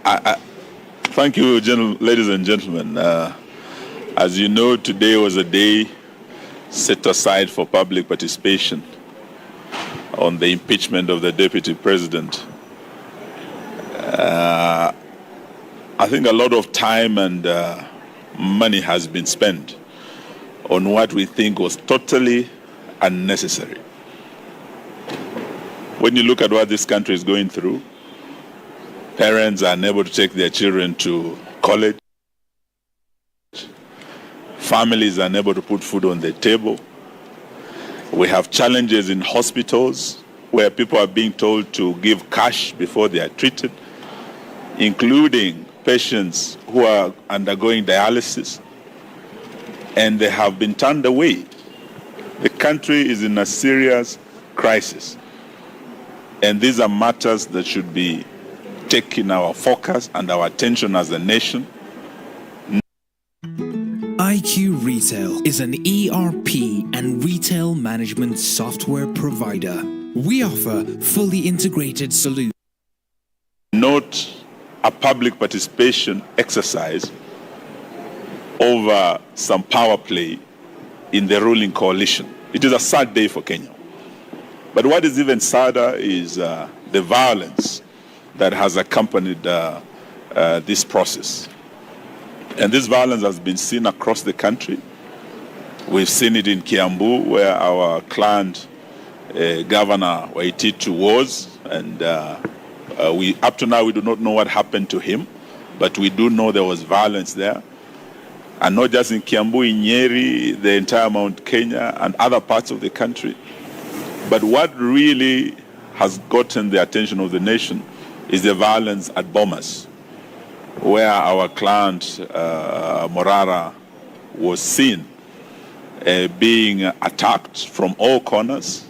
Thank you, ladies and gentlemen. As you know, today was a day set aside for public participation on the impeachment of the Deputy President. I think a lot of time and money has been spent on what we think was totally unnecessary. When you look at what this country is going through, parents are unable to take their children to college. Families are unable to put food on the table. We have challenges in hospitals where people are being told to give cash before they are treated, including patients who are undergoing dialysis, and they have been turned away. The country is in a serious crisis, and these are matters that should be taking our focus and our attention as a nation. IQ Retail is an ERP and retail management software provider. We offer fully integrated solutions. Not a public participation exercise over some power play in the ruling coalition. It is a sad day for Kenya. But what is even sadder is the violence that has accompanied this process. And this violence has been seen across the country. We've seen it in Kiambu, where our client, Governor Waititu, was. And up to now, we do not know what happened to him, but we do know there was violence there. And not just in Kiambu, in Nyeri, the entire Mount Kenya, and other parts of the country. But what really has gotten the attention of the nation is the violence at Bomas, where our client, Morara, was seen being attacked from all corners.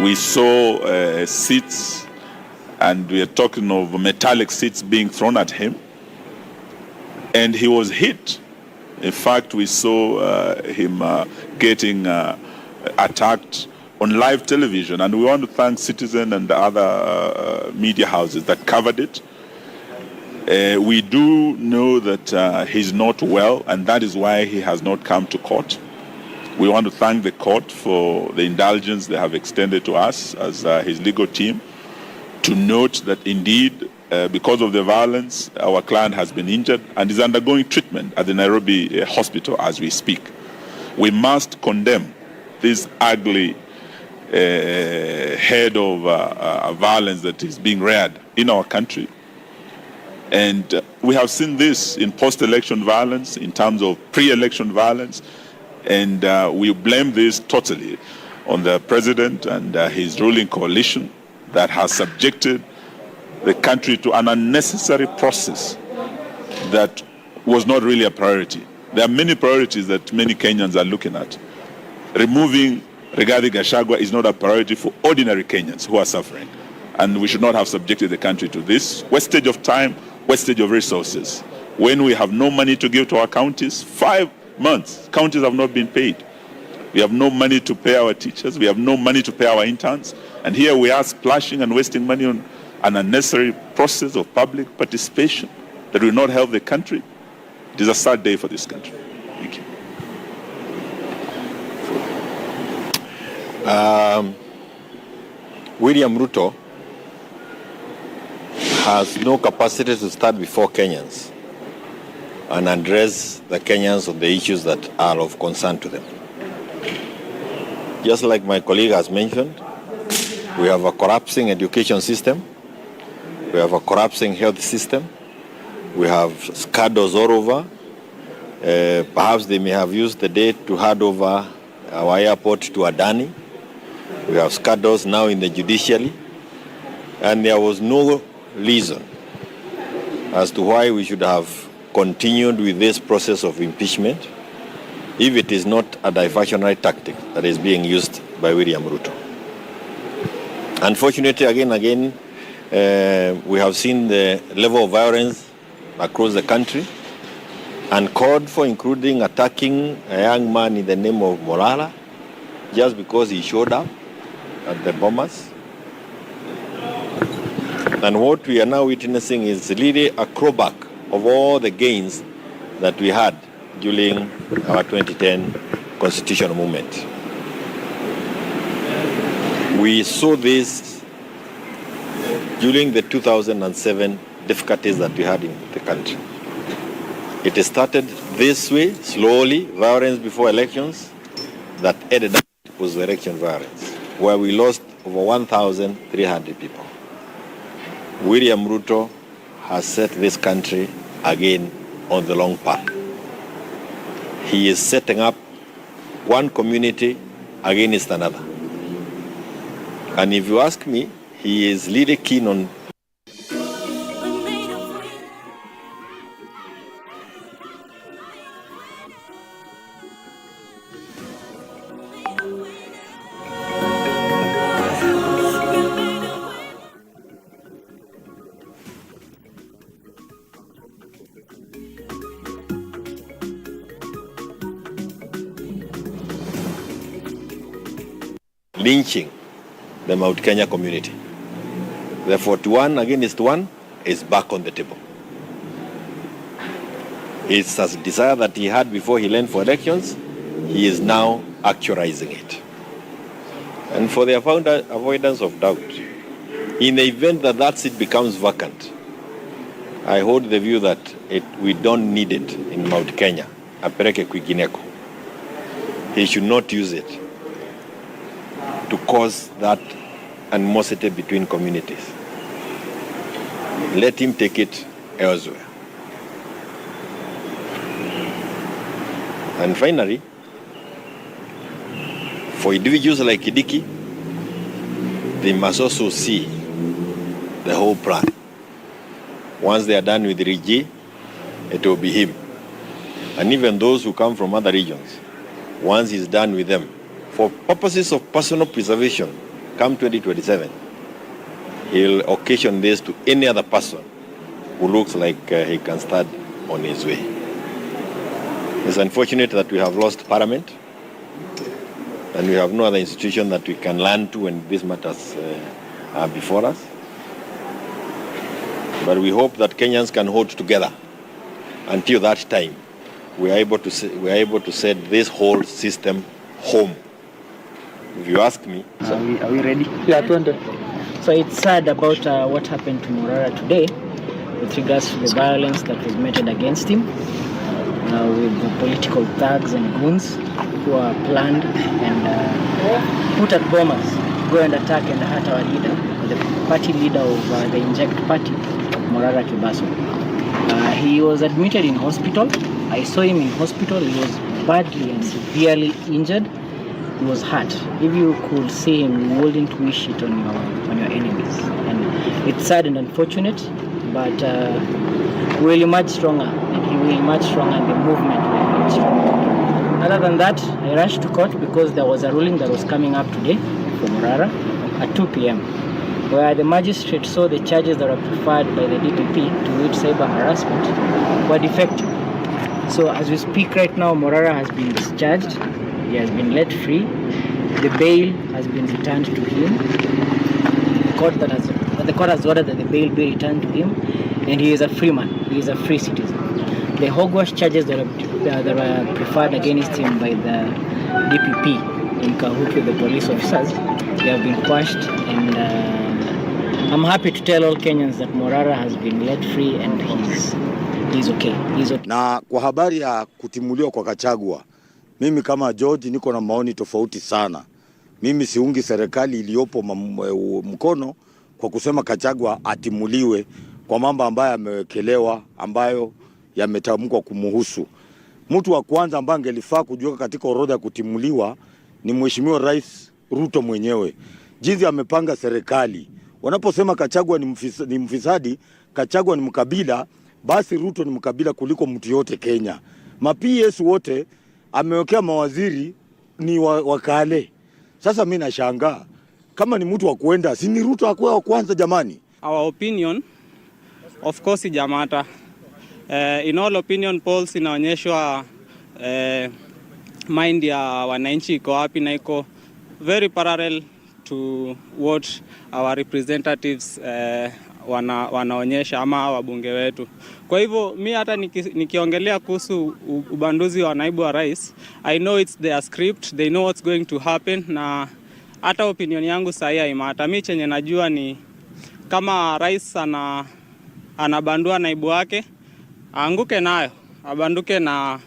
We saw seats, and we are talking of metallic seats being thrown at him, and he was hit. In fact, we saw him getting attacked on live television, and we want to thank Citizen and the other media houses that covered it. We do know that he's not well, and that is why he has not come to court. We want to thank the court for the indulgence they have extended to us as his legal team, to note that indeed, because of the violence, our client has been injured and is undergoing treatment at the Nairobi hospital as we speak. We must condemn this ugly head of violence that is being reared in our country. And we have seen this in post-election violence, in terms of pre-election violence, and we blame this totally on the president and his ruling coalition that has subjected the country to an unnecessary process that was not really a priority. There are many priorities that many Kenyans are looking at. Removing rigathi Gachagua is not a priority for ordinary Kenyans who are suffering, and we should not have subjected the country to this wastage of time, wastage of resources. When we have no money to give to our counties, 5 months, counties have not been paid. We have no money to pay our teachers, we have no money to pay our interns, and here we are splashing and wasting money on an unnecessary process of public participation that will not help the country. It is a sad day for this country. Thank you. William Ruto has no capacity to stand before Kenyans and address the Kenyans on the issues that are of concern to them. Just like my colleague has mentioned, we have a collapsing education system, we have a collapsing health system, we have scandals all over. Perhaps they may have used the day to hand over our airport to Adani. We have scandals now in the judiciary, and there was no reason as to why we should have continued with this process of impeachment if it is not a diversionary tactic that is being used by William Ruto. Unfortunately, again, we have seen the level of violence across the country, and called for, including attacking a young man in the name of Morala just because he showed up at the Bomas. And what we are now witnessing is really a crowback of all the gains that we had during our 2010 constitutional movement. We saw this during the 2007 difficulties that we had in the country. It started this way, slowly, violence before elections, that ended up with election violence, where we lost over 1,300 people. William Ruto has set this country again on the long path. He is setting up one community against another. And if you ask me, he is really keen on lynching the Mount Kenya community. The 41 against 1 is back on the table. It's a desire that he had before he ran for elections. He is now actualizing it. And for the avoidance of doubt, in the event that that seat becomes vacant, I hold the view that we don't need it in Mount Kenya. Apeleke kwingineko. He should not use it to cause that animosity between communities. Let him take it elsewhere. And finally, for individuals like Kidiki, they must also see the whole plan. Once they are done with Rigi, it will be him. And even those who come from other regions, once he's done with them, for purposes of personal preservation, come 2027, he'll occasion this to any other person who looks like he can start on his way. It's unfortunate that we have lost Parliament, and we have no other institution that we can learn to when these matters are before us. But we hope that Kenyans can hold together until that time. We are able to set this whole system home. If you ask me. Are we ready? Yeah, so it's sad about what happened to Morara today with regards to the violence that was meted against him with the political thugs and goons who are planned and put at bombers, go and attack and hurt our leader, the party leader of the Inject Party, Morara Kibaso. He was admitted in hospital. I saw him in hospital. He was badly and severely injured. He was hurt. If you could see him, you wouldn't wish it on your enemies. And it's sad and unfortunate, but we'll emerge stronger, and he will emerge stronger, and the movement will emerge stronger. Other than that, I rushed to court because there was a ruling that was coming up today for Morara at 2 p.m. where the magistrate saw the charges that were preferred by the DPP, to which cyber harassment, were defective. So as we speak right now, Morara has been discharged. He has been let free. The bail has been returned to him. The court has ordered that the bail be returned to him, and he is a free man. He is a free citizen. The hogwash charges that were preferred against him by the DPP in cahoots with the police officers, they have been quashed, and I'm happy to tell all Kenyans that Morara has been let free and he's okay. He's okay. Na kwa habari ya kutimuliwa kwa Gachagua, mimi kama George niko na maoni tofauti sana. Mimi siungi serikali iliyopo mkono kwa kusema Gachagua atimuliwe kwa mambo ambayo yamewekelewa, ambayo yametamkwa kumuhusu. Mtu wa kwanza ambaye angelifaa kujiweka katika orodha ya kutimuliwa ni Mheshimiwa Rais Ruto mwenyewe. Jinsi amepanga serikali. Wanaposema Gachagua ni mfisadi, Gachagua ni mkabila, basi Ruto ni mkabila kuliko mtu yote Kenya. Ma-PS wote amewekea mawaziri ni wakale. Sasa mimi nashangaa kama ni mtu wa kuenda, si ni Ruto akwe wa kwanza jamani? Our opinion of course ijamata. In all opinion polls inaonyeshwa mind ya wananchi iko wapi, na iko very parallel to what our representatives wanaonyesha ama wabunge wetu. Kwa hivyo mi hata nikiongelea kuhusu ubanduzi wa naibu wa rais, I know it's their script, they know what's going to happen, na hata opinion yangu sahi haimata. Mi chenye najua ni kama rais anabandua naibu wake, aanguke nayo, abanduke na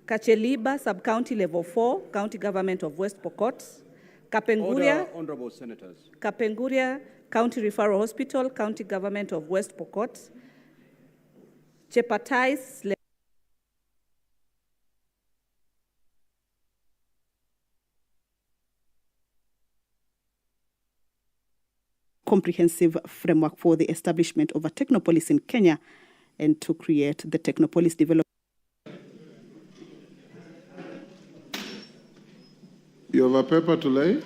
Kacheliba, Sub-County Level 4, County Government of West Pokot. Kapenguria, Order, Honorable Senators. Kapenguria County Referral Hospital, County Government of West Pokot. Chepatais, comprehensive framework for the establishment of a technopolis in Kenya and to create the technopolis development. You have a paper to lay?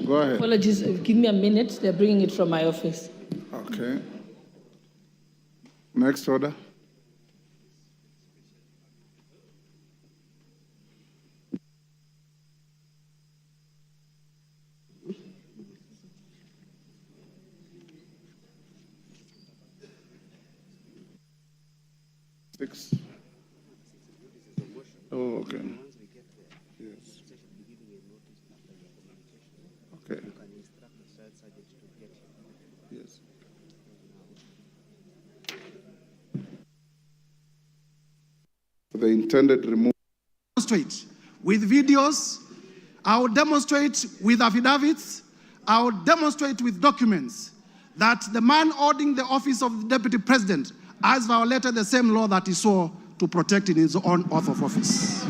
Go ahead. Apologies, give me a minute. They're bringing it from my office. Okay. Next order. Six. Oh, okay. Yes. Okay. Yes. The intended removal. Demonstrate with videos, I will demonstrate with affidavits, I will demonstrate with documents that the man holding the office of the Deputy President has violated the same law that he swore to protect in his own oath of office.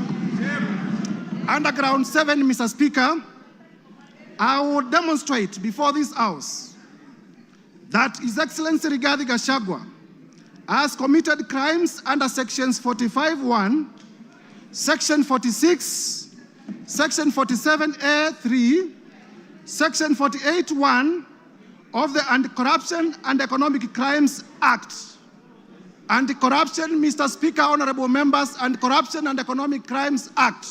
Underground 7, Mr. Speaker, I will demonstrate before this House that His Excellency Rigathi Gachagua has committed crimes under sections 45(1), section 46, section 47A(3), section 48(1) of the Anti-Corruption and Economic Crimes Act. Anti-Corruption, Mr. Speaker, honorable members, Anti-Corruption and Economic Crimes Act,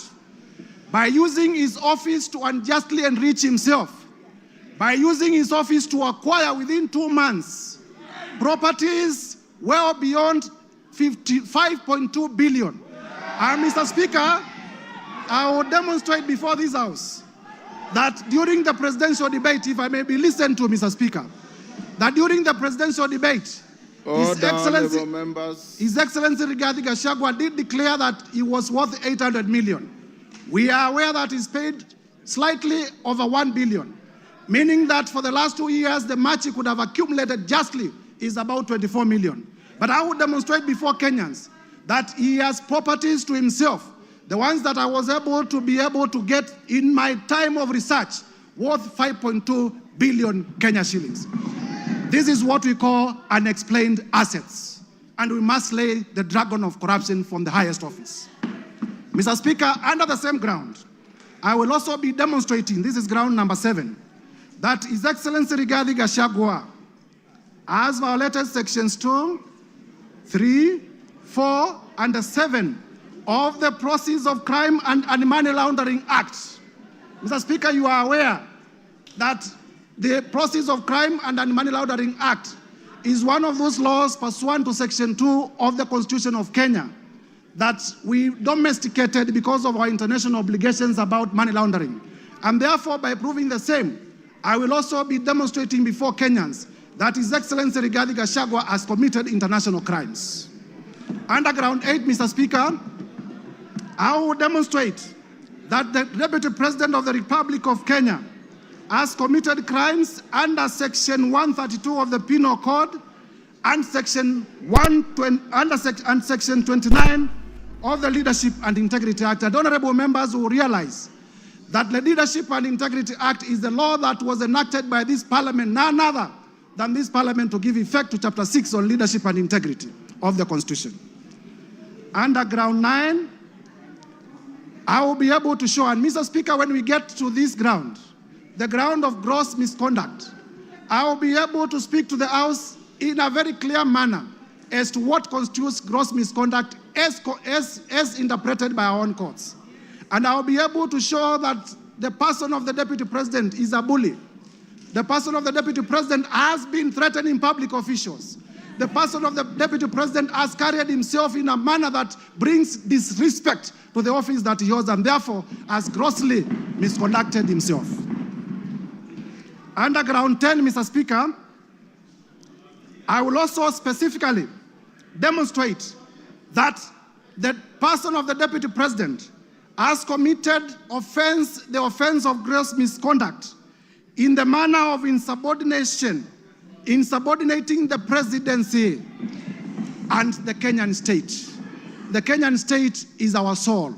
by using his office to unjustly enrich himself, by using his office to acquire within 2 months properties well beyond 55.2 billion. And Mr. Speaker, I will demonstrate before this House that during the presidential debate, if I may be listened to, Mr. Speaker, that during the presidential debate, His Excellency Rigathi Gachagua did declare that he was worth 800 million. We are aware that he's paid slightly over 1 billion, meaning that for the last 2 years, the much he could have accumulated justly is about 24 million. But I would demonstrate before Kenyans that he has properties to himself, the ones that I was able to get in my time of research, worth 5.2 billion Kenya shillings. This is what we call unexplained assets, and we must slay the dragon of corruption from the highest office. Mr. Speaker, under the same ground, I will also be demonstrating, this is ground number 7, that His Excellency Rigathi Gachagua has violated sections 2, 3, 4, and 7 of the Proceeds of Crime and Money Laundering Act. Mr. Speaker, you are aware that the Proceeds of Crime and Money Laundering Act is one of those laws pursuant to section 2 of the Constitution of Kenya that we domesticated because of our international obligations about money laundering. And therefore, by proving the same, I will also be demonstrating before Kenyans that His Excellency Rigathi Gachagua has committed international crimes. Under ground 8, Mr. Speaker, I will demonstrate that the Deputy President of the Republic of Kenya has committed crimes under section 132 of the Penal Code and section 29 of the Leadership and Integrity Act. And honorable members will realize that the Leadership and Integrity Act is the law that was enacted by this parliament, none other than this Parliament to give effect to Chapter 6 on leadership and integrity of the Constitution. Under ground 9, I will be able to show, and Mr. Speaker, when we get to this ground, the ground of gross misconduct, I will be able to speak to the House in a very clear manner as to what constitutes gross misconduct as interpreted by our own courts. And I will be able to show that the person of the Deputy President is a bully. The person of the Deputy President has been threatening public officials. The person of the Deputy President has carried himself in a manner that brings disrespect to the office that he holds and therefore has grossly misconducted himself. Under ground 10, Mr. Speaker, I will also specifically demonstrate that the person of the Deputy President has committed the offense of gross misconduct in the manner of insubordination, insubordinating the presidency and the Kenyan state. The Kenyan state is our soul.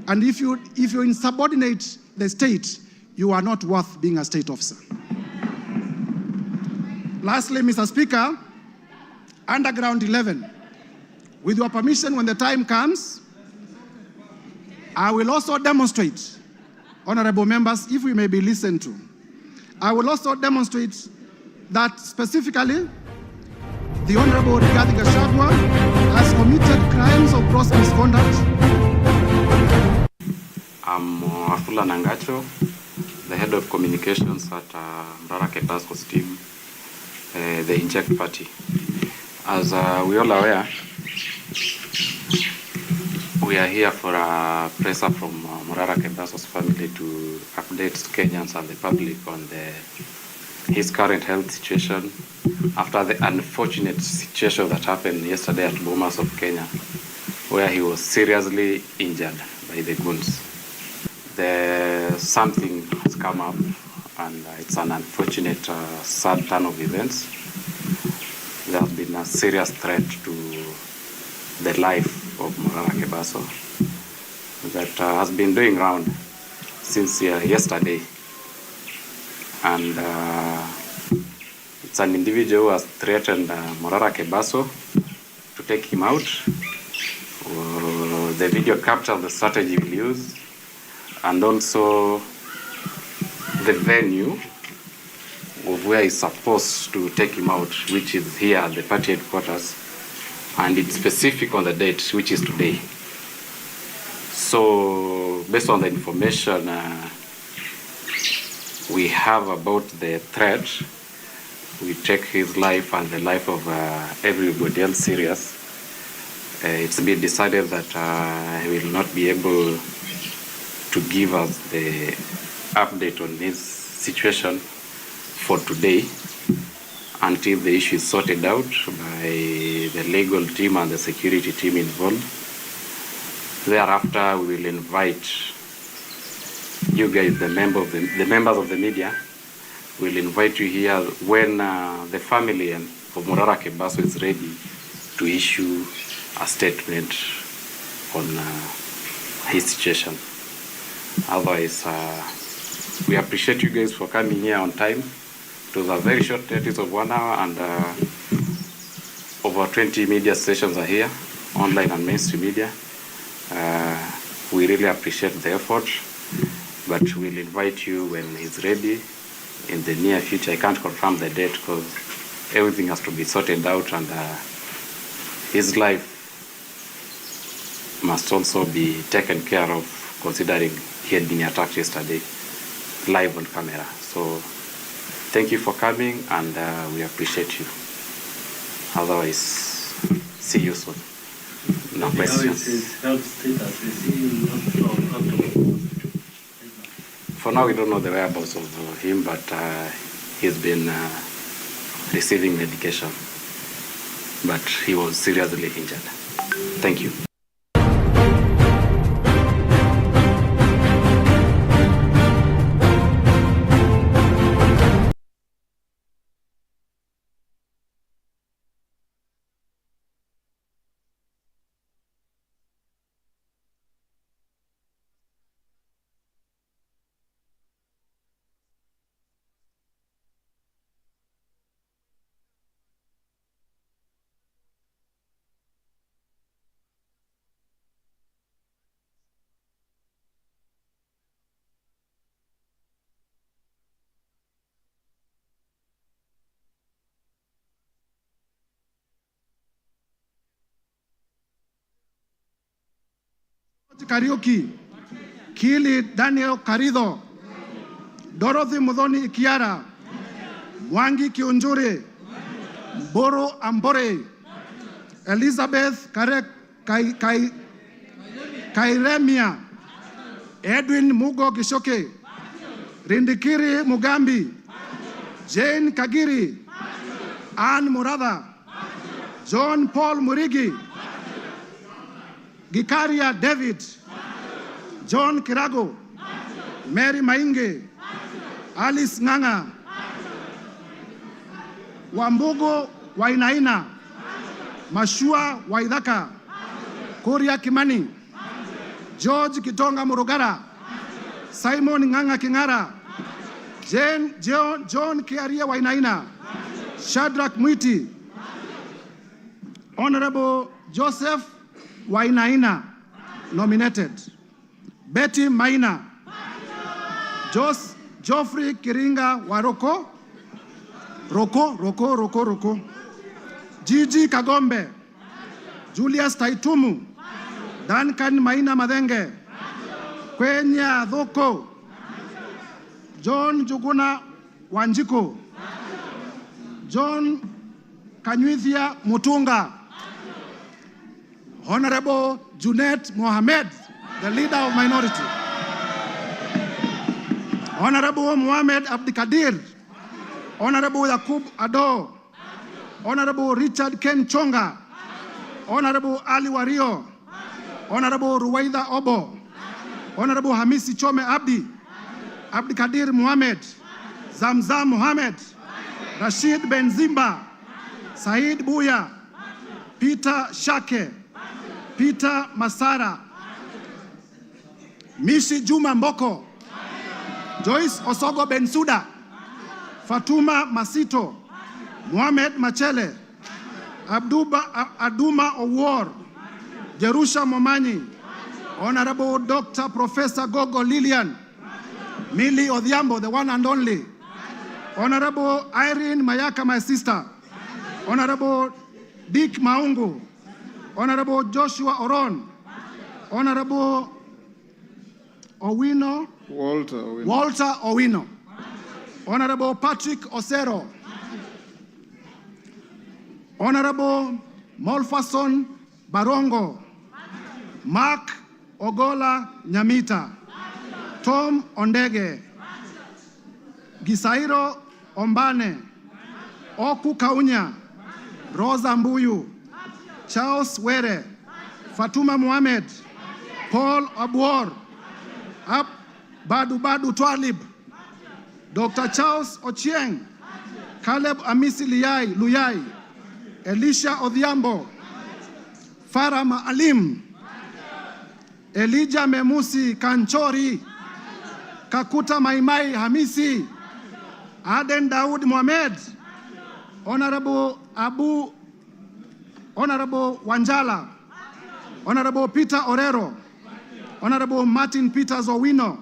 And if you insubordinate the state, you are not worth being a state officer. Lastly, Mr. Speaker, under ground 11, with your permission, when the time comes, I will also demonstrate, honorable members, if we may be listened to, I will also demonstrate that specifically the Honorable Rigathi Gachagua has committed crimes of gross misconduct. I'm Afula Nangacho, the head of communications at Murara Kebaso's team, the Inject Party. As we all aware, we are here for a presser from Murara Kebaso's family to update Kenyans and the public on his current health situation after the unfortunate situation that happened yesterday at Bomas of Kenya, where he was seriously injured by the goons. Something has come up, and it's an unfortunate, sad turn of events. There has been a serious threat to the life of Murara Kebaso that has been doing round since yesterday. And it's an individual who has threatened Murara Kebaso to take him out. The video captures the strategy we'll use, and also the venue of where he's supposed to take him out, which is here at the party headquarters, and it's specific on the date, which is today. So based on the information we have about the threat, we take his life and the life of everybody else serious. It's been decided that he will not be able to give us the update on his situation for today until the issue is sorted out by the legal team and the security team involved. Thereafter, we will invite you guys, the members of the media, will invite you here when the family of Murara Kebaso is ready to issue a statement on his situation. Otherwise, we appreciate you guys for coming here on time. It was a very short notice of 1 hour, and over 20 media stations are here, online and mainstream media. We really appreciate the effort, but we'll invite you when he's ready in the near future. I can't confirm the date because everything has to be sorted out, and his life must also be taken care of, considering he had been attacked yesterday live on camera. So thank you for coming, and we appreciate you. Otherwise, see you soon. No questions. For now, we don't know the whereabouts of him, but he's been receiving medication. But he was seriously injured. Thank you. Kariuki, Kili Daniel Karido, Dorothy Mudhoni Ikiara, Mwangi Kiunjuri, Boro Ambore, Elizabeth Kairemia, Edwin Mugo Gishoke, Rindikiri Mugambi, Jane Kagiri, Ann Murada, John Paul Murigi, Gikaria David, John Kirago, Mary Mainge, Alice Nganga, Wambugo Wainaina, Mashua Waidhaka, Kuria Kimani, George Kitonga Murugara, Simon Nganga Kingara, John Kiaria Wainaina, Shadrach Mwiti, Honorable Joseph Wainaina, nominated. Betty Maina, Geoffrey Kiringa Waroko, Roko, Gigi Kagombe, Julius Taitumu, Duncan Maina Madenge, Kwenya Dhoko, John Juguna Wanjiko, John Kanyuithia Mutunga, Honorable Junet Mohamed, the leader of minority, Honorable Mohamed Abdikadir, Honorable Yakub Ado, Honorable Richard Ken Chonga, Honorable Ali Wario, Honorable Ruwaida Obo, Honorable Hamisi Chome Abdi, Abdikadir Mohamed, Zamzam Mohamed, Rashid Benzimba, Said Buya, Peter Shake, Peter Masara, Mishi Juma Mboko, Joyce Osogo Bensuda, Fatuma Masito, Mohamed Machele, Aduma Owor, Jerusha Momanyi, Honorable Dr. Professor Gogo Lilian, Millie Odhiambo, the one and only, Honorable Irene Mayaka, my sister, Honorable Dick Maungu, Honorable Joshua Oron, Honorable Owino, Walter Owino, Honorable Patrick Osero, Honorable Molfason Barongo, Mark Ogola Nyamita, Tom Ondege, Gisairo Ombane, Oku Kaunya, Rosa Mbuyu, Charles Were, Fatuma Mohamed, Paul Abuor, Badu Twalib, Dr. Charles Ochieng, Caleb Amisi Luyai, Elisha Odhiambo, Farah Maalim, Elijah Memusi Kanchori, Kakuta Maimai Hamisi, Aden Daud Mohamed, Honorable Wanjala, Honorable Peter Orero, Honorable Martin Peters Owino,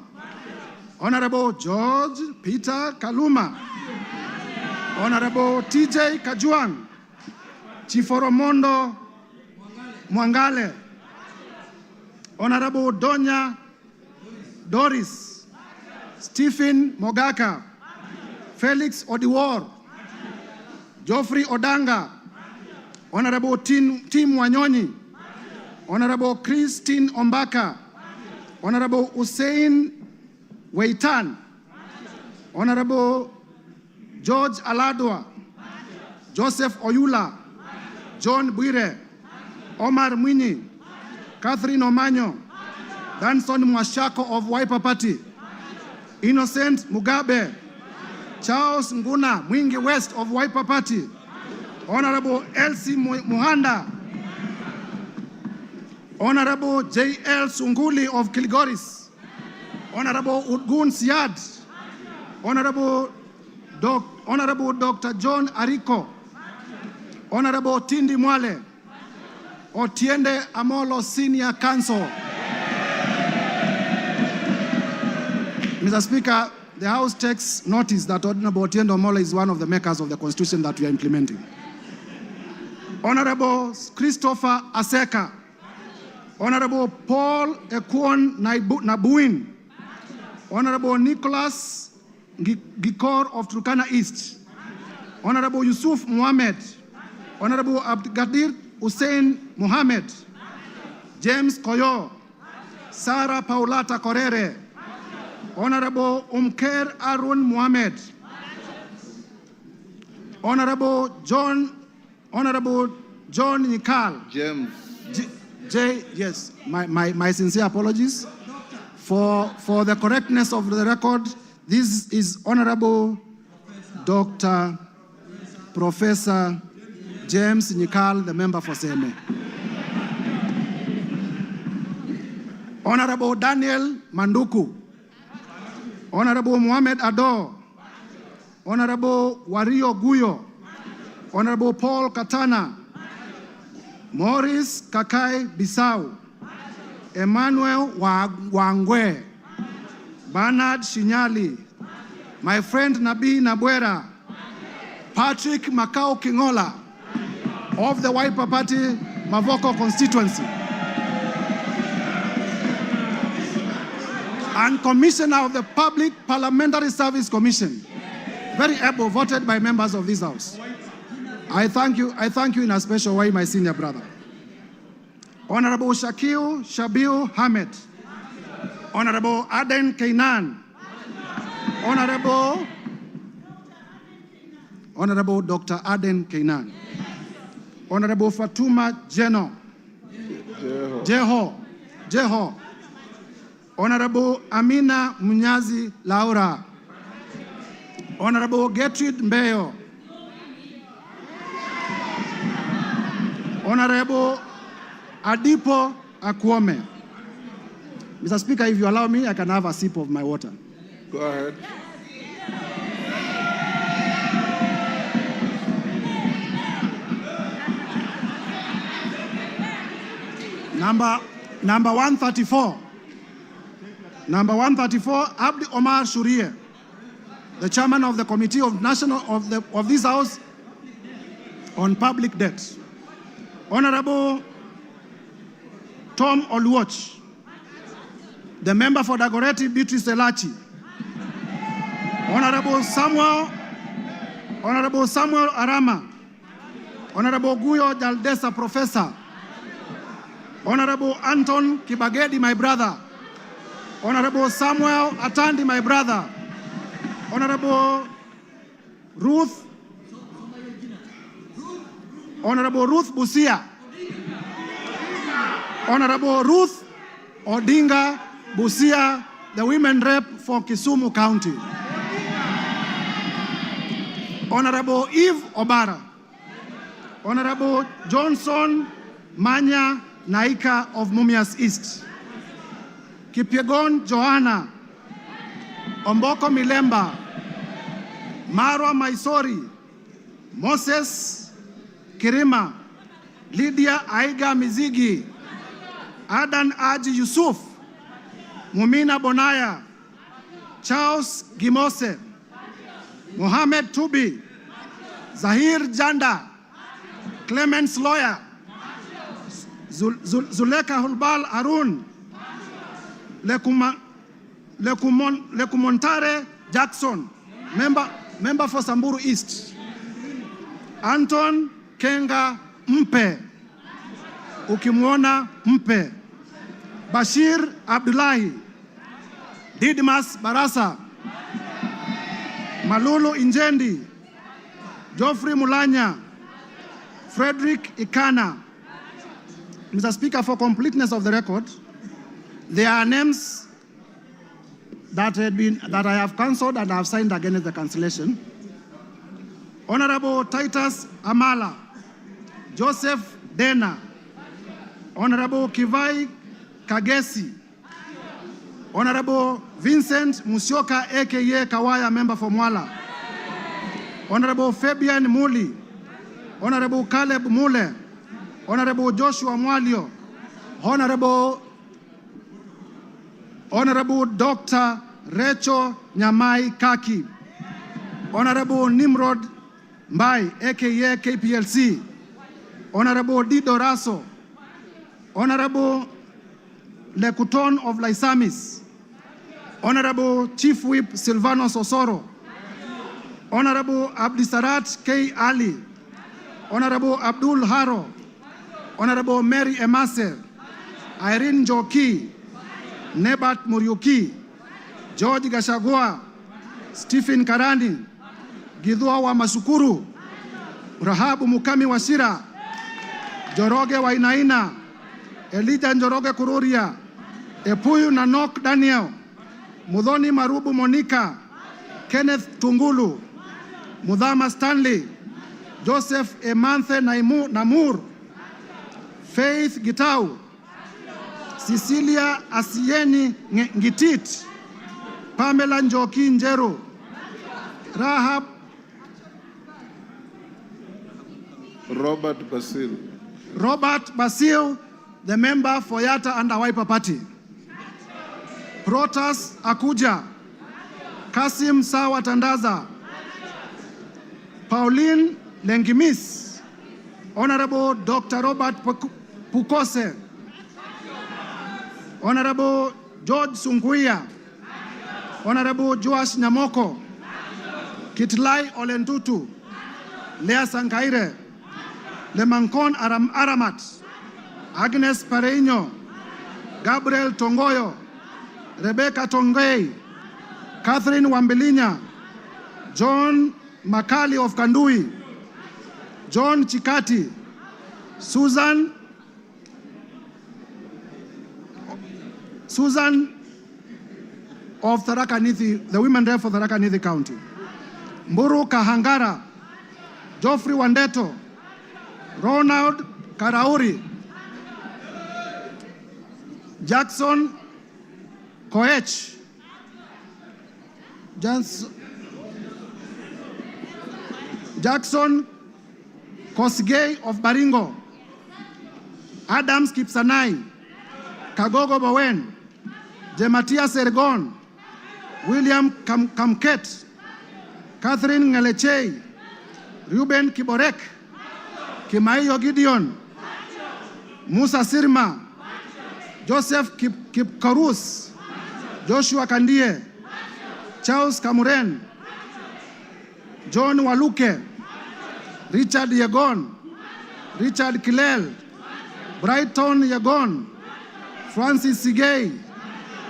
Honorable George Peter Kaluma, Honorable TJ Kajuang, Chiforomondo Mwangale, Honorable Donya Doris, Stephen Mogaka, Felix Odiwar, Geoffrey Odanga, Honorable Tim Wanyonyi, Honorable Christine Ombaka, Honorable Hussein Weitan, Honorable George Aladwa, Joseph Oyula, John Bwire, Omar Mwinyi, Catherine Omanyo, Danson Mwashako of Wiper Party, Innocent Mugabe, Charles Nguna Mwingi West of Wiper Party, Honorable Elsie Muhanda, Honorable J.L. Sunguli of Kilgoris, Honorable Udgun Siad, Honorable Dr. John Ariko, Honorable Tindi Mwale, Otiende Amolo Senior Counsel. Mr. Speaker, the House takes notice that Honorable Otiende Amolo is one of the makers of the Constitution that we are implementing. Honorable Christopher Aseka, Honorable Paul Ekwon Nabuin, Honorable Nicholas Gikor of Turkana East, Honorable Yusuf Mohammed, Honorable Abdgadir Hussein Mohammed, James Koyo, Sarah Paulata Korere, Honorable Umker Arun Mohammed, Honorable John Nikal. James. Yes, my sincere apologies for the correctness of the record. This is Honorable Dr. Professor James Nikal, the member for Seme. Honorable Daniel Manduku, Honorable Mohamed Ado, Honorable Wario Guyo, Honorable Paul Katana, Maurice Kakai Bissau, Emmanuel Wangwe, Bernard Shinyali, my friend Nabi Nabwera, Patrick Makau Kingola of the Wiper Party Mavoko constituency, and Commissioner of the Public Parliamentary Service Commission, very able, voted by members of this House. I thank you in a special way, my senior brother. Honorable Shakil Shabil Hamed, Honorable Aden Kainan, Honorable Dr. Aden Kainan, Honorable Fatuma Jeho, Honorable Amina Munyazi Laura, Honorable Gertrude Mbeyo, Honorable Adipo Akwome. Mr. Speaker, if you allow me, I can have a sip of my water. Go ahead. Number 134. Number 134, Abdi Omar Shurie, the chairman of the Committee of this House on Public Debt. Honorable Tom Oluoch, the member for Dagoretti Beatrice Elachi. Honorable Samuel Arama, Honorable Guyo Jaldesa Professor, Honorable Anton Kibagedi, my brother, Honorable Samuel Atandi, my brother, Honorable Ruth Busia, Honorable Ruth Odinga Busia, the women rep for Kisumu County, Honorable Eve Obara, Honorable Johnson Manya Naika of Mumias East, Kipyegon Johanna, Omboko Milemba, Marwa Maisori, Moses Kirima, Lydia Aiga Mizigi, Adan Aji Yusuf, Mumina Bonaya, Charles Gimose, Mohamed Tubi, Zahir Janda, Clemens Lawyer, Zuleka Hulbal Arun, Lekumontare Jackson, member for Samburu East, Anton Kenga Mpe, ukimwona Mpe, Bashir Abdullahi, Didmas Barasa, Malulu Injendi, Geoffrey Mulanya, Frederick Ikana. Mr. Speaker, for completeness of the record, there are names that I have cancelled and I have signed against the cancellation. Honorable Titus Amala, Joseph Dena, Honorable Kivai Kagesi, Honorable Vincent Musyoka, aka Kawaya, member for Mwala, Honorable Fabian Muli, Honorable Caleb Mule, Honorable Joshua Mwalio, Honorable Dr. Recho Nyamai Kaki, Honorable Nimrod Mbai, aka KPLC, Honorable Dido Raso, Honorable Lekuton of Laisamis, Honorable Chief Whip Silvanos Osoro, Honorable Abdisarat K. Ali, Honorable Abdul Haro, Honorable Mary Emase, Irene Joki, Nebat Muriuki, George Gashagua, Stephen Karani, Gidhua wa Masukuru, Rahabu Mukami Washira, Joroge Wainaina, Elijah Njoroge Kururia, Epuyu Nanok Daniel, Mudhoni Marubu Monica, Kenneth Tungulu, Mudhama Stanley, Joseph Emanthe Namur, Faith Gitau, Cecilia Asieni Ngitit, Pamela Njoki Njeru, Rahab Robert Basil, the member for Yatta and Wiper Party. Protas Akuja, Kasim Sawa Tandaza, Pauline Lengimis, Honorable Dr. Robert Pukose, Honorable George Sunguia, Honorable Joash Nyamoko, Kitlai Olentutu, Lea Sankaire, Lemankon Aramat, Agnes Pareño, Gabriel Tongoyo, Rebecca Tongei, Catherine Wambilinya, John Makali of Kandui, John Chikati, Susan of Tharaka Nithi, the women rep for Tharaka Nithi County, Mburu Kahangara, Geoffrey Wandeto, Ronald Karauri, Jackson Koech, Jackson Kosgei of Baringo, Adams Kipsanai, Kagogo Bowen, Jematia Sergon, William Kamket, Catherine Ngelechei, Ruben Kiborek, Kimaiyo Gideon, Musa Sirma, Joseph Kipkarus, Joshua Kandie, Charles Kamuren, John Waluke, Richard Yegon, Richard Kilel, Brighton Yegon, Francis Sigei,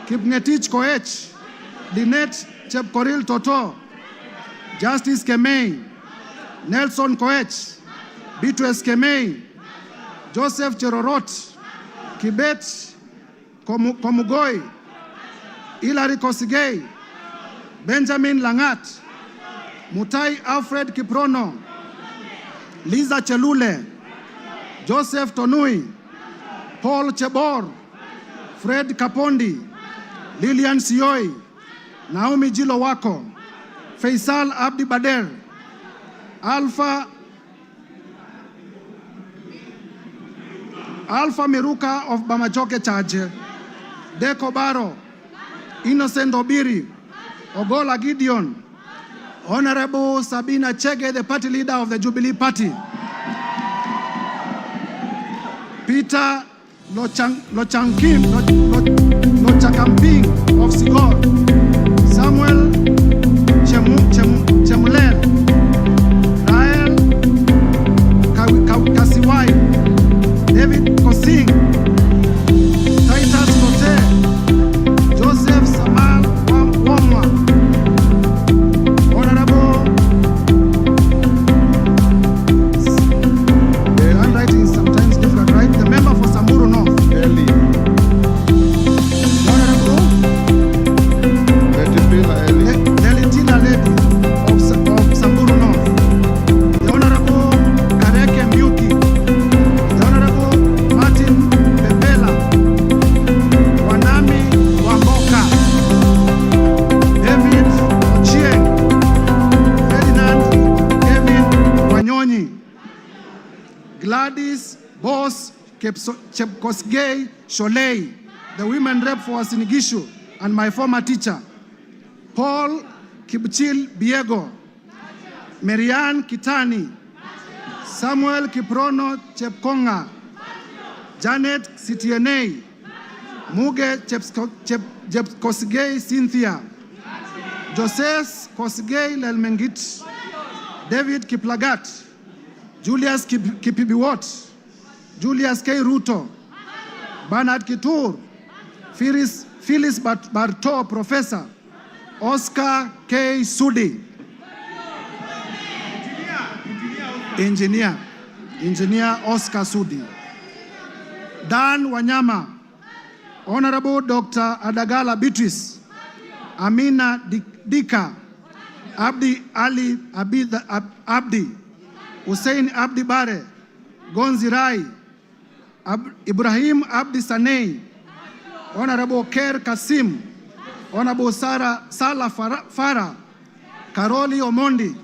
Kipngetich Koech, Lynette Chepkoril Toto, Justice Kemei, Nelson Koech, Beatrice Kemei, Joseph Cherorot, Kibet Komugoi, Hilary Kosigei, Benjamin Langat, Mutai Alfred Kiprono, Liza Chelule, Joseph Tonui, Paul Chebor, Fred Kapondi, Lilian Sioi, Naomi Jilowako, Faisal Abdi Bader, Alpha Miruka of Bamachoke Chache, Deko Baro, Innocent Obiri, Ogola Gideon, Honorable Sabina Chege, the party leader of the Jubilee Party, Peter Lochakamping of Sigor, Samuel Chemulel, Rael Kasiwai, David Kosing, Titus Lote, Joseph Samal Wamwa, Honorable, the handwriting is sometimes different, right? The member for Samburu North, Honorable Lelitina Lady of Samburu North, the Honorable Kareke Mbyuki, the Honorable Martin Pepela, Wanami Wamboka, David Ochieng, Ferdinand Kevin Wanyonyi, Gladys Boss Chepkosgei Sholei, the women rep for Sinigishu, and my former teacher, Paul Kipchil Biego, Marianne Kitani, Samuel Kiprono Chepkonga, Janet Sitienei, Muge Kosgei Cynthia, Joses Kosgei Lelmengit, David Kiplagat, Julius Kipibiwot, Julius K. Ruto, Bernard Kitur, Phyllis Barto, Professor, Oscar K. Sudi, Engineer Oscar Sudi, Dan Wanyama, Honorable Dr. Adagala Beatrice, Amina Dika, Abdi Ali Abdi, Hussein Abdi Bare, Gonzi Rai, Ibrahim Abdi Sanei, Honorable Ker Kasim, Honorable Salah Farah, Karoli Omondi,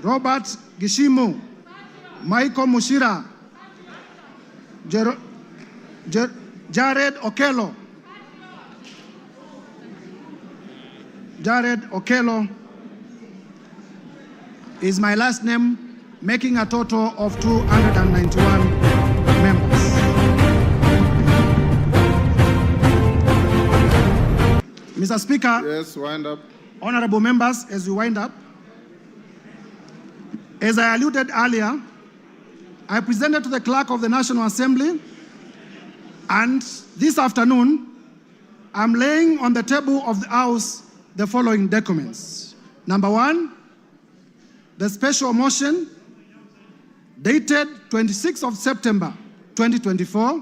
Robert Gishimu, Michael Mushira, Jared Okello. Jared Okello is my last name, making a total of 291 members. Mr. Speaker, yes, wind up. Honorable members, as we wind up, as I alluded earlier, I presented to the Clerk of the National Assembly, and this afternoon, I'm laying on the table of the House the following documents. Number one, the special motion dated 26th of September 2024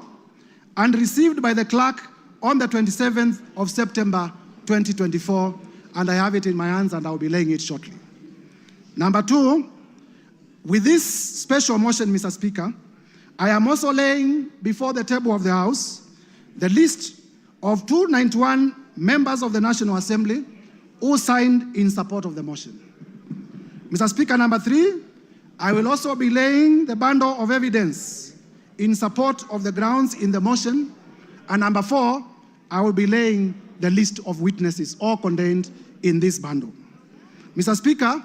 and received by the clerk on the 27th of September 2024, and I have it in my hands and I'll be laying it shortly. Number two, with this special motion, Mr. Speaker, I am also laying before the table of the House the list of 291 members of the National Assembly who signed in support of the motion. Mr. Speaker, number three, I will also be laying the bundle of evidence in support of the grounds in the motion. And number four, I will be laying the list of witnesses all contained in this bundle. Mr. Speaker,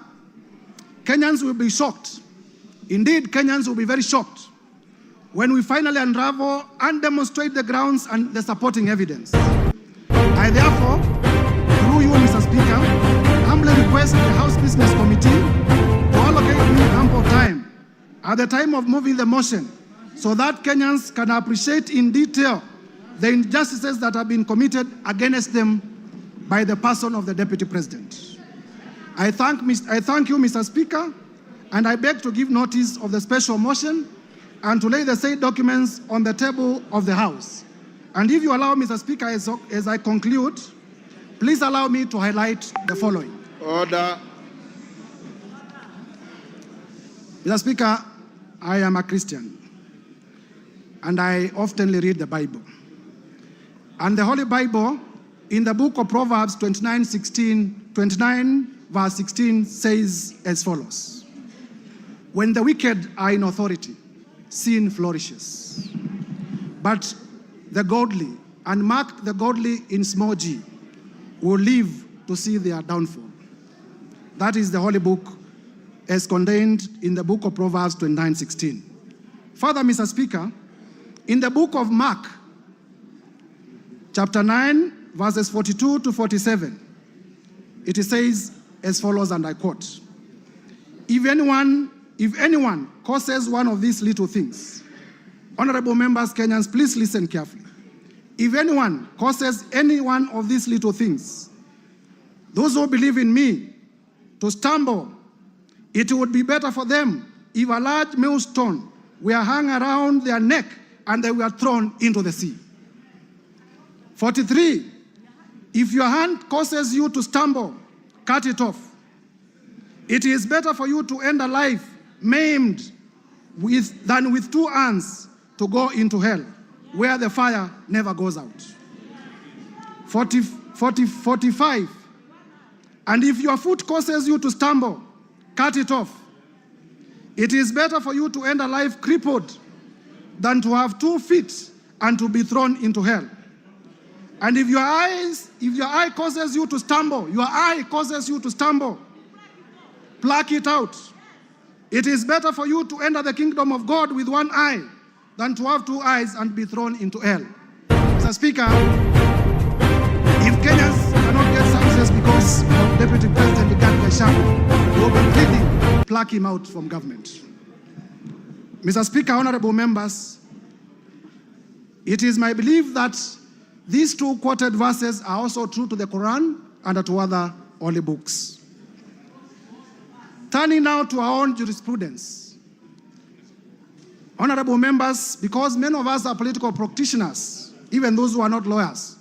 Kenyans will be shocked. Indeed, Kenyans will be very shocked when we finally unravel and demonstrate the grounds and the supporting evidence. I therefore, through you, Mr. Speaker, humbly request the House Business Committee to allocate me ample time at the time of moving the motion so that Kenyans can appreciate in detail the injustices that have been committed against them by the person of the Deputy President. I thank you, Mr. Speaker, and I beg to give notice of the special motion and to lay the said documents on the table of the House. And if you allow, Mr. Speaker, as I conclude, please allow me to highlight the following. Order. Mr. Speaker, I am a Christian, and I often read the Bible. And the Holy Bible, in the book of Proverbs 29 verse 16, says as follows: when the wicked are in authority, sin flourishes. But the godly, and mark the godly in small g, will live to see their downfall. That is the Holy Book as contained in the book of Proverbs 29:16. Further, Mr. Speaker, in the book of Mark, chapter 9, verses 42 to 47, it says as follows, and I quote: If anyone causes one of these little things, honorable members, Kenyans, please listen carefully. If anyone causes any one of these little things, those who believe in me, to stumble, it would be better for them if a large millstone were hung around their neck and they were thrown into the sea. 43, if your hand causes you to stumble, cut it off. It is better for you to end a life maimed than with two hands to go into hell, where the fire never goes out. 45, and if your foot causes you to stumble, cut it off. It is better for you to end a life crippled than to have 2 feet and to be thrown into hell. And if your eye causes you to stumble, pluck it out. It is better for you to enter the kingdom of God with one eye than to have 2 eyes and be thrown into hell. Mr. Speaker, if Kenyans cannot get success because of Deputy President Rigathi Gachagua, we will be pleading to pluck him out from government. Mr. Speaker, honorable members, it is my belief that these two quoted verses are also true to the Quran and to other holy books. Turning now to our own jurisprudence. Honorable members, because many of us are political practitioners, even those who are not lawyers,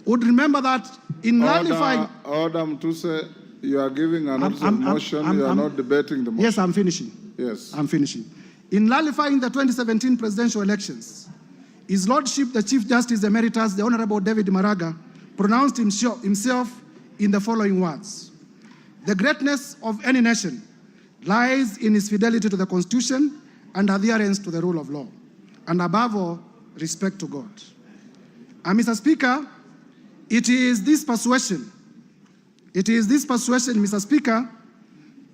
would remember that in nullifying... Order, Mtuse, you are giving an motion, you are not debating the motion. Yes, I'm finishing. Yes. I'm finishing. In nullifying the 2017 presidential elections, His Lordship, the Chief Justice Emeritus, the Honorable David Maraga, pronounced himself in the following words: "The greatness of any nation lies in its fidelity to the Constitution and adherence to the rule of law, and above all, respect to God." And Mr. Speaker, it is this persuasion, Mr. Speaker,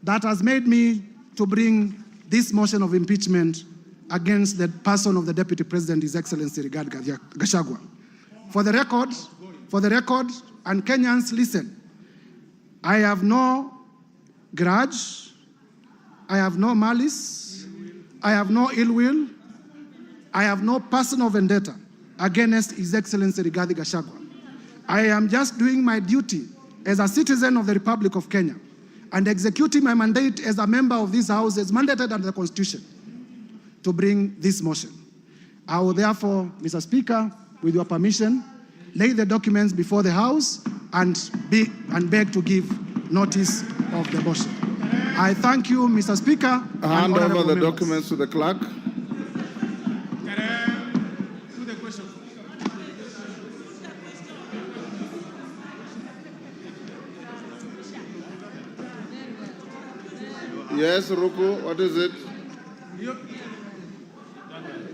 that has made me to bring this motion of impeachment against the person of the Deputy President, His Excellency Rigathi Gachagua. For the record, and Kenyans, listen, I have no grudge, I have no malice, I have no ill will, I have no personal vendetta against His Excellency Rigathi Gachagua. I am just doing my duty as a citizen of the Republic of Kenya and executing my mandate as a member of this House as mandated under the Constitution to bring this motion. I will therefore, Mr. Speaker, with your permission, lay the documents before the House and beg to give notice of the motion. I thank you, Mr. Speaker. Hand over the documents to the clerk. Yes, Ruku, what is it?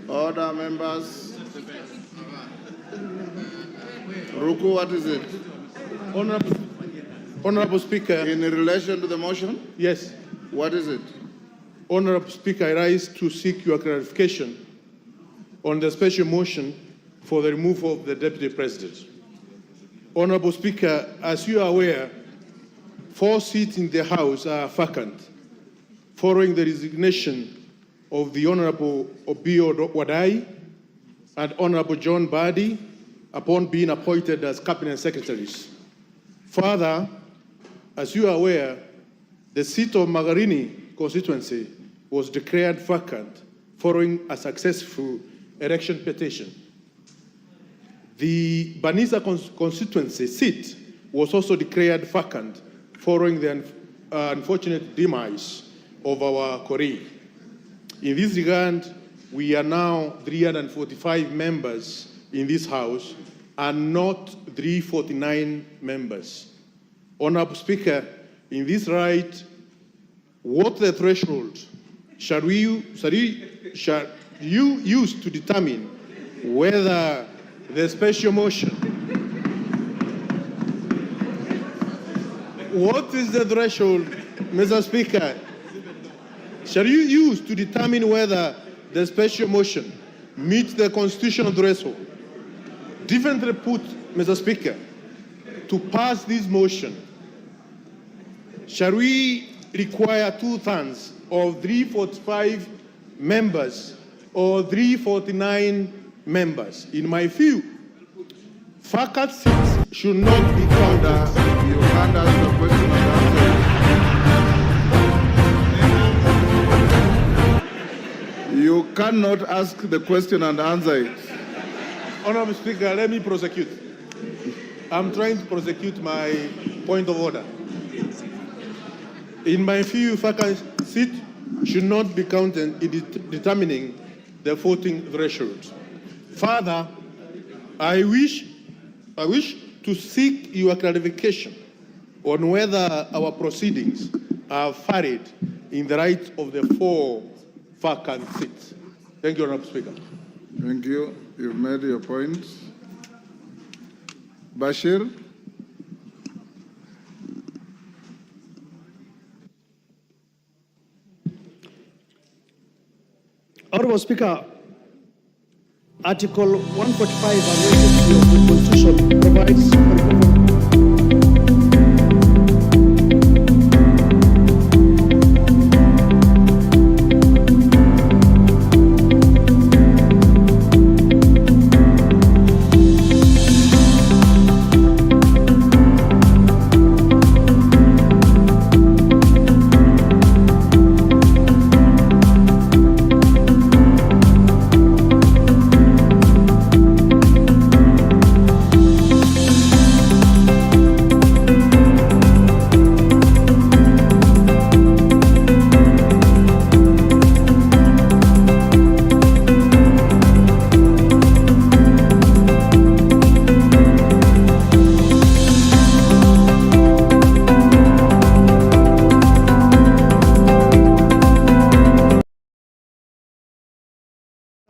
Order, members. Ruku, what is it? Honorable Speaker. In relation to the motion? Yes. What is it? Honorable Speaker, I rise to seek your clarification on the special motion for the removal of the Deputy President. Honorable Speaker, as you are aware, 4 seats in the House are vacant following the resignation of the Honorable Obio Wadai and Honorable John Badi upon being appointed as Cabinet Secretaries. Further, as you are aware, the seat of Magarini constituency was declared vacant following a successful election petition. The Banisa constituency seat was also declared vacant following the unfortunate demise of our colleague. In this regard, we are now 345 members in this House and not 349 members. Honorable Speaker, in this right, what the threshold shall you use to determine whether the special motion, what is the threshold, Mr. Speaker, shall you use to determine whether the special motion meets the constitutional threshold? Differently put, Mr. Speaker, to pass this motion, shall we require 2/3 of 345 members or 349 members? In my view, vacant seats should not be counted. You can't ask the question and answer it. You cannot ask the question and answer it. Honorable Speaker, let me prosecute. I'm trying to prosecute my point of order. In my view, vacant seat should not be counted in determining the voting threshold. Further, I wish to seek your clarification on whether our proceedings are varied in the right of the 4 vacant seats. Thank you, Honorable Speaker. Thank you. You've made your point. Bashir? Honorable Speaker, Article 145 of the Constitution provides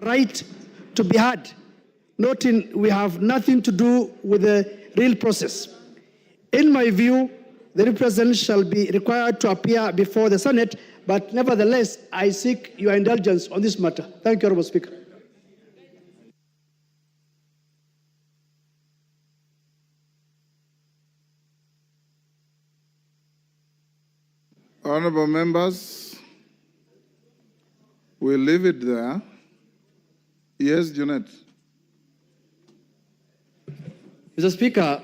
right to be heard, noting we have nothing to do with the real process. In my view, the representative shall be required to appear before the Senate, but nevertheless, I seek your indulgence on this matter. Thank you, Honorable Speaker. Honorable members, we'll leave it there. Yes, Janet. Mr. Speaker,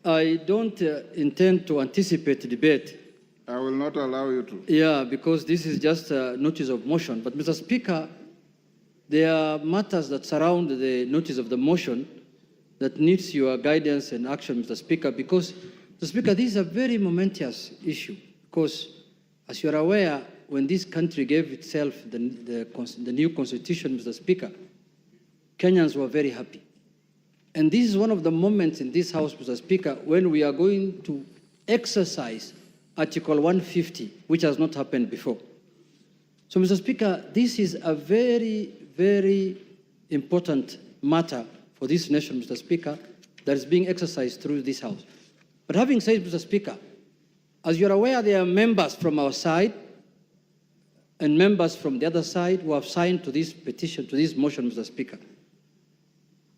I don't intend to anticipate debate. I will not allow you to. Yeah, because this is just a notice of motion. But Mr. Speaker, there are matters that surround the notice of the motion that needs your guidance and action, Mr. Speaker, because, Mr. Speaker, this is a very momentous issue. Because, as you are aware, when this country gave itself the new constitution, Mr. Speaker, Kenyans were very happy. And this is one of the moments in this House, Mr. Speaker, when we are going to exercise Article 150, which has not happened before. So, Mr. Speaker, this is a very, very important matter for this nation, Mr. Speaker, that is being exercised through this House. But having said, Mr. Speaker, as you're aware, there are members from our side and members from the other side who have signed to this petition, to this motion, Mr. Speaker.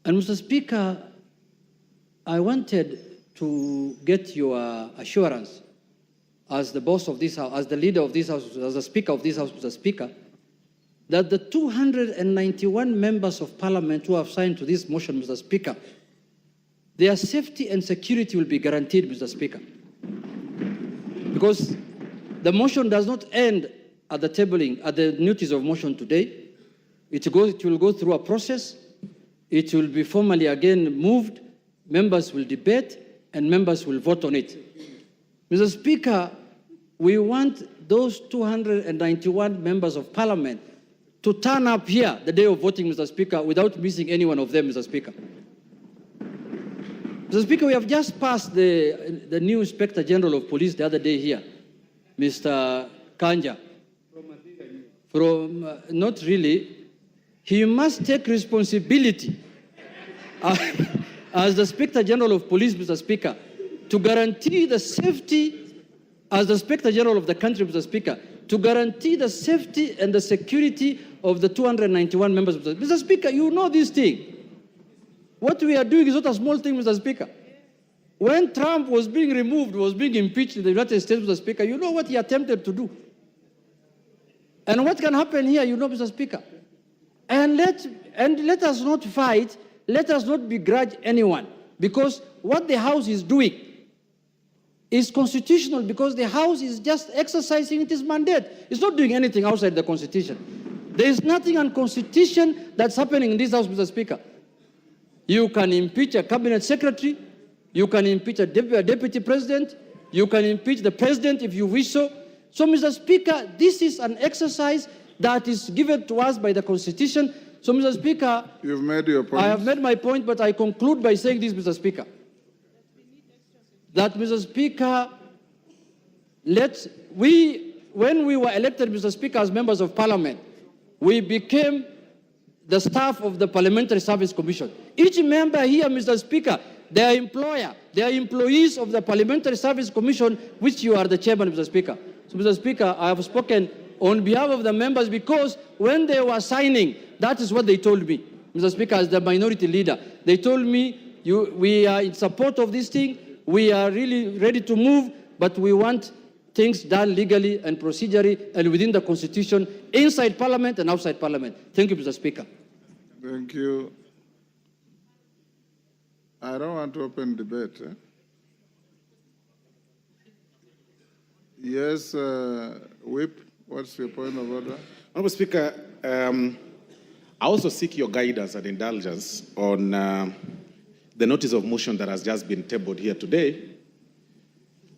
And Mr. Speaker, I wanted to get your assurance as the boss of this House, as the leader of this House, as the Speaker of this House, Mr. Speaker, that the 291 members of Parliament who have signed to this motion, Mr. Speaker, their safety and security will be guaranteed, Mr. Speaker. Because the motion does not end at the tabling, at the notice of motion today. It will go through a process. It will be formally again moved. Members will debate, and members will vote on it. Mr. Speaker, we want those 291 members of Parliament to turn up here the day of voting, Mr. Speaker, without missing any one of them, Mr. Speaker. Mr. Speaker, we have just passed the new Inspector General of Police the other day here, Mr. Kanja. Not really. He must take responsibility as the Inspector General of Police, Mr. Speaker, to guarantee the safety, as the Inspector General of the country, Mr. Speaker, to guarantee the safety and the security of the 291 members. Mr. Speaker, you know this thing. What we are doing is not a small thing, Mr. Speaker. When Trump was being removed, was being impeached in the United States, Mr. Speaker, you know what he attempted to do. And what can happen here, you know, Mr. Speaker. And let us not fight, let us not begrudge anyone, because what the House is doing is constitutional, because the House is just exercising its mandate. It's not doing anything outside the Constitution. There is nothing unconstitutional that's happening in this House, Mr. Speaker. You can impeach a cabinet secretary, you can impeach a deputy president, you can impeach the president if you wish so. So, Mr. Speaker, this is an exercise that is given to us by the Constitution. So, Mr. Speaker, you've made your point. I have made my point, but I conclude by saying this, Mr. Speaker, that, Mr. Speaker, when we were elected, Mr. Speaker, as members of Parliament, we became the staff of the Parliamentary Service Commission. Each member here, Mr. Speaker, their employer, they are employees of the Parliamentary Service Commission, which you are the chairman, Mr. Speaker. So, Mr. Speaker, I have spoken on behalf of the members because when they were signing, that is what they told me. Mr. Speaker, as the minority leader. They told me, we are in support of this thing, we are really ready to move, but we want things done legally and procedurally and within the Constitution, inside Parliament and outside Parliament. Thank you, Mr. Speaker. Thank you. I don't want to open debate. Yes, Whip, what's your point of order? Honourable Speaker, I also seek your guidance and indulgence on the notice of motion that has just been tabled here today,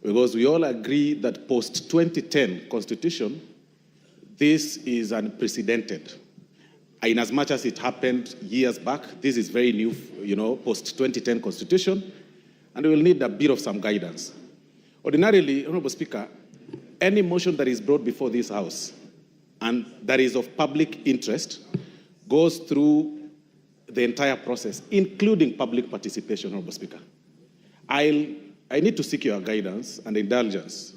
because we all agree that post-2010 Constitution, this is unprecedented. In as much as it happened years back, this is very new, post-2010 Constitution, and we will need a bit of some guidance. Ordinarily, Honourable Speaker, any motion that is brought before this House and that is of public interest goes through the entire process, including public participation, Honourable Speaker. I need to seek your guidance and indulgence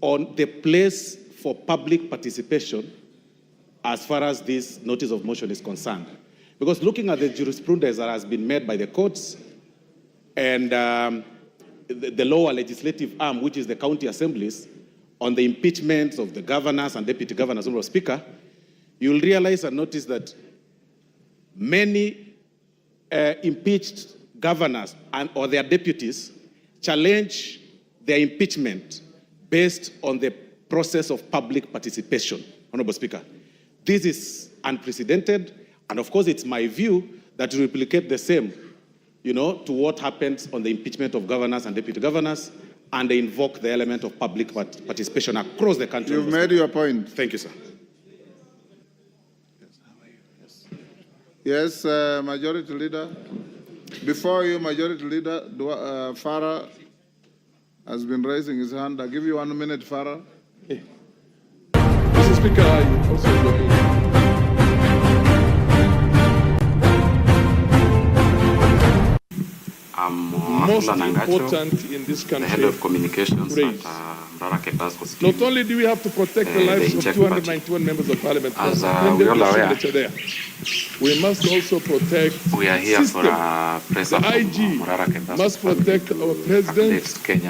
on the place for public participation as far as this notice of motion is concerned. Because looking at the jurisprudence that has been made by the courts and the lower legislative arm, which is the county assemblies, on the impeachment of the governors and deputy governors, Honourable Speaker, you'll realize and notice that many impeached governors or their deputies challenge their impeachment based on the process of public participation, Honourable Speaker. This is unprecedented, and of course it's my view that to replicate the same, to what happens on the impeachment of governors and deputy governors, and they invoke the element of public participation across the country. You've made your point. Thank you, sir. Yes, Majority Leader. Before you, Majority Leader, Farah has been raising his hand. I'll give you 1 minute, Farah. Mr. Speaker, I also most important in this country, the head of communications at not only do we have to protect the lives of 291 members of parliament, as we all aware, we must also protect we are here for a press the IG must protect our president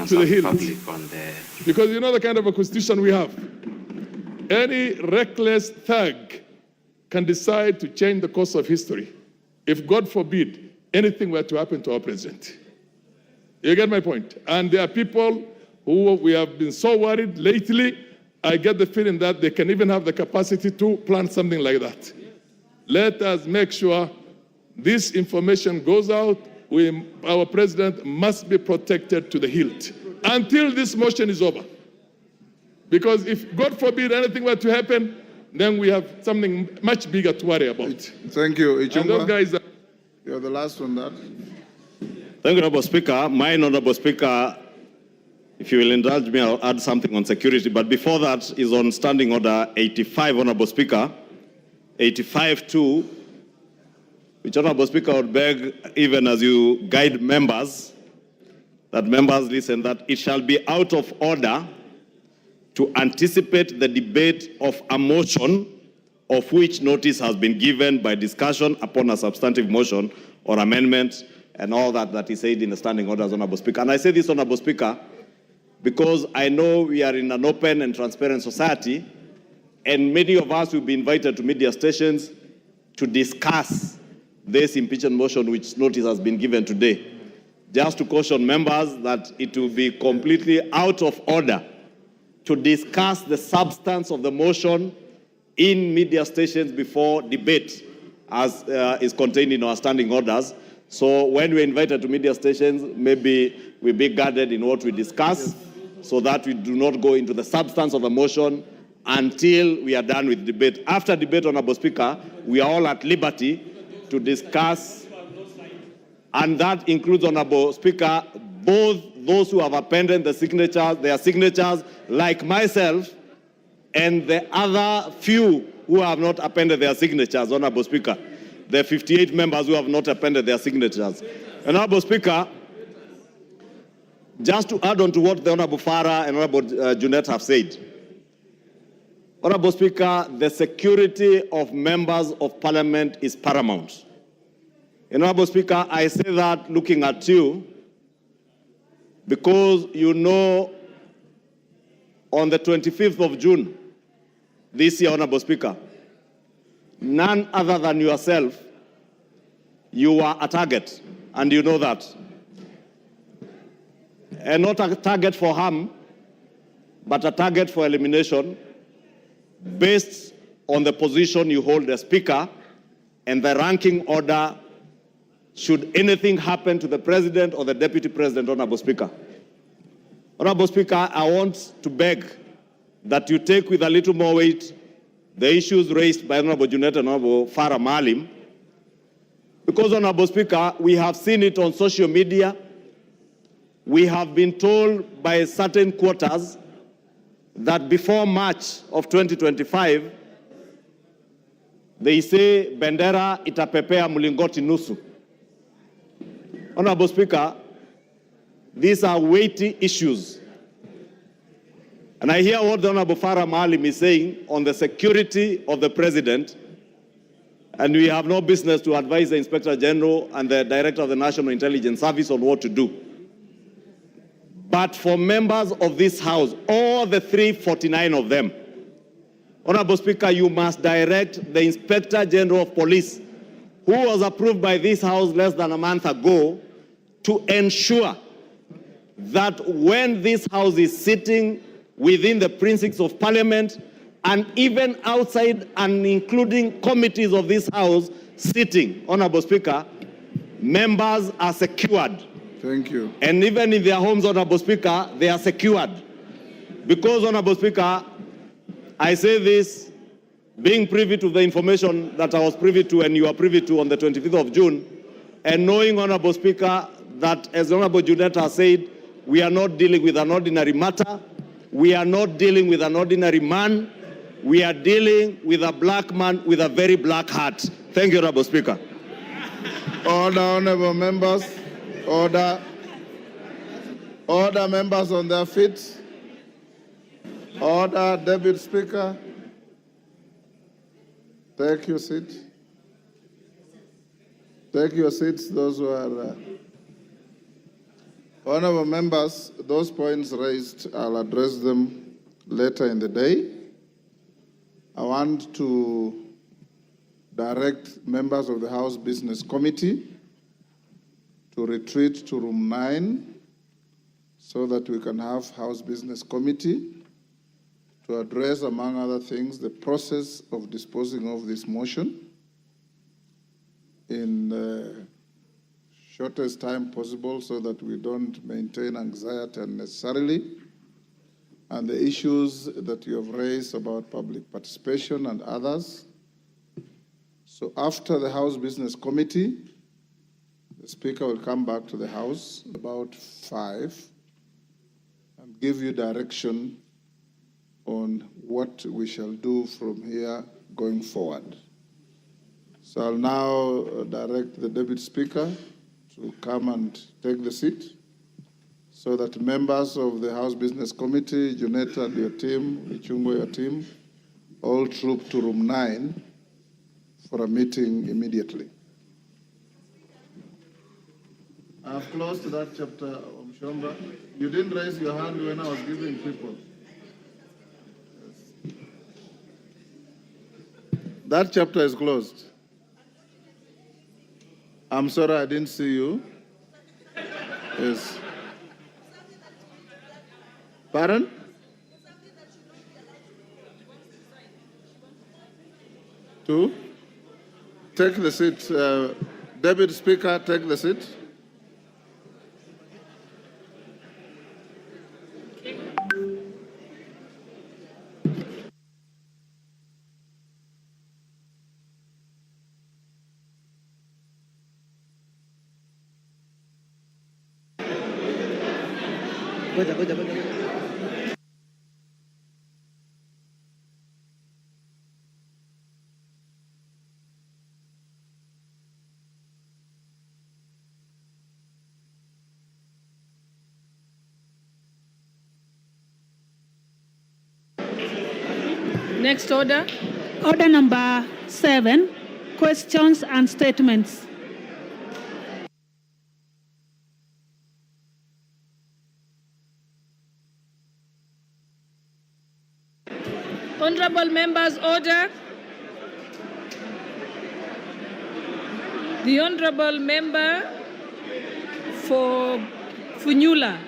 to the hilt. Because you know the kind of a constitution we have. Any reckless thug can decide to change the course of history if, God forbid, anything were to happen to our president. You get my point? And there are people who we have been so worried lately, I get the feeling that they can even have the capacity to plan something like that. Let us make sure this information goes out. Our president must be protected to the hilt until this motion is over. Because if, God forbid, anything were to happen, then we have something much bigger to worry about. Thank you. And those guys you're the last one, that. Thank you, Honourable Speaker. My Honourable Speaker, if you will indulge me, I'll add something on security. But before that is on Standing Order 85, Honourable Speaker. 85-2, which, Honourable Speaker, would beg, even as you guide members, that members listen, that it shall be out of order to anticipate the debate of a motion of which notice has been given by discussion upon a substantive motion or amendment, and all that is said in the standing orders, Honourable Speaker. And I say this, Honourable Speaker, because I know we are in an open and transparent society, and many of us will be invited to media stations to discuss this impeachment motion which notice has been given today. Just to caution members that it will be completely out of order to discuss the substance of the motion in media stations before debate, as is contained in our standing orders. So when we're invited to media stations, maybe we be guarded in what we discuss, so that we do not go into the substance of the motion until we are done with debate. After debate, Honourable Speaker, we are all at liberty to discuss, and that includes, Honourable Speaker, both those who have appended their signatures, like myself, and the other few who have not appended their signatures, Honourable Speaker. The 58 members who have not appended their signatures. Honourable Speaker, just to add on to what the Honourable Farah and Honourable Junet have said, Honourable Speaker, the security of members of Parliament is paramount. Honorable Speaker, I say that looking at you because you know on the 25th of June this year, Honorable Speaker, none other than yourself, you were a target, and you know that. And not a target for harm, but a target for elimination based on the position you hold as Speaker and the ranking order should anything happen to the President or the Deputy President, Honorable Speaker. Honorable Speaker, I want to beg that you take with a little more weight the issues raised by Honorable Junet and Honorable Farah Maalim, because, Honorable Speaker, we have seen it on social media. We have been told by certain quarters that before March of 2025, they say bendera itapepea mlingoti nusu. Honorable Speaker, these are weighty issues. And I hear what the Honorable Farah Maalim is saying on the security of the President, and we have no business to advise the Inspector General and the Director of the National Intelligence Service on what to do. But for members of this House, all the 349 of them, Honorable Speaker, you must direct the Inspector General of Police, who was approved by this House less than a month ago, to ensure that when this House is sitting within the precincts of Parliament and even outside and including committees of this House sitting, Honorable Speaker, members are secured. Thank you. And even in their homes, Honorable Speaker, they are secured. Because, Honorable Speaker, I say this being privy to the information that I was privy to and you are privy to on the 25th of June, and knowing, Honorable Speaker, that as Honorable Junet has said, we are not dealing with an ordinary matter. We are not dealing with an ordinary man. We are dealing with a black man with a very black heart. Thank you, Honorable Speaker. Order, honorable members. Order. Order, members on their feet. Order, Deputy Speaker. Take your seat. Take your seats, those who are... Honorable members, those points raised, I'll address them later in the day. I want to direct members of the House Business Committee to retreat to room 9 so that we can have House Business Committee to address, among other things, the process of disposing of this motion in the shortest time possible so that we don't maintain anxiety unnecessarily, and the issues that you have raised about public participation and others. So after the House Business Committee, the Speaker will come back to the House about 5 and give you direction on what we shall do from here going forward. So I'll now direct the Deputy Speaker to come and take the seat so that members of the House Business Committee, Juneta and your team, Ichungo, your team, all troop to room 9 for a meeting immediately. I've closed that chapter, Mshomba. You didn't raise your hand when I was giving people. Yes. That chapter is closed. I'm sorry I didn't see you. Yes. Pardon? Two? Take the seat. Deputy Speaker, take the seat. Next order. Order number 7, questions and statements. members, order. The honorable member for Funyula.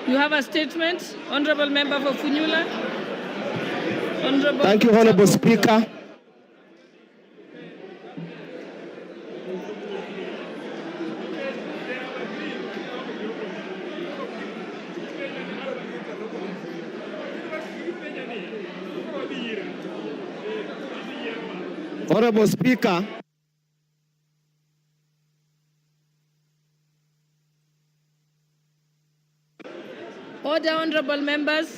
You have a statement, honorable member for Funyula. Honorable. Thank you, Honorable Speaker. Honorable Speaker, order, honorable members.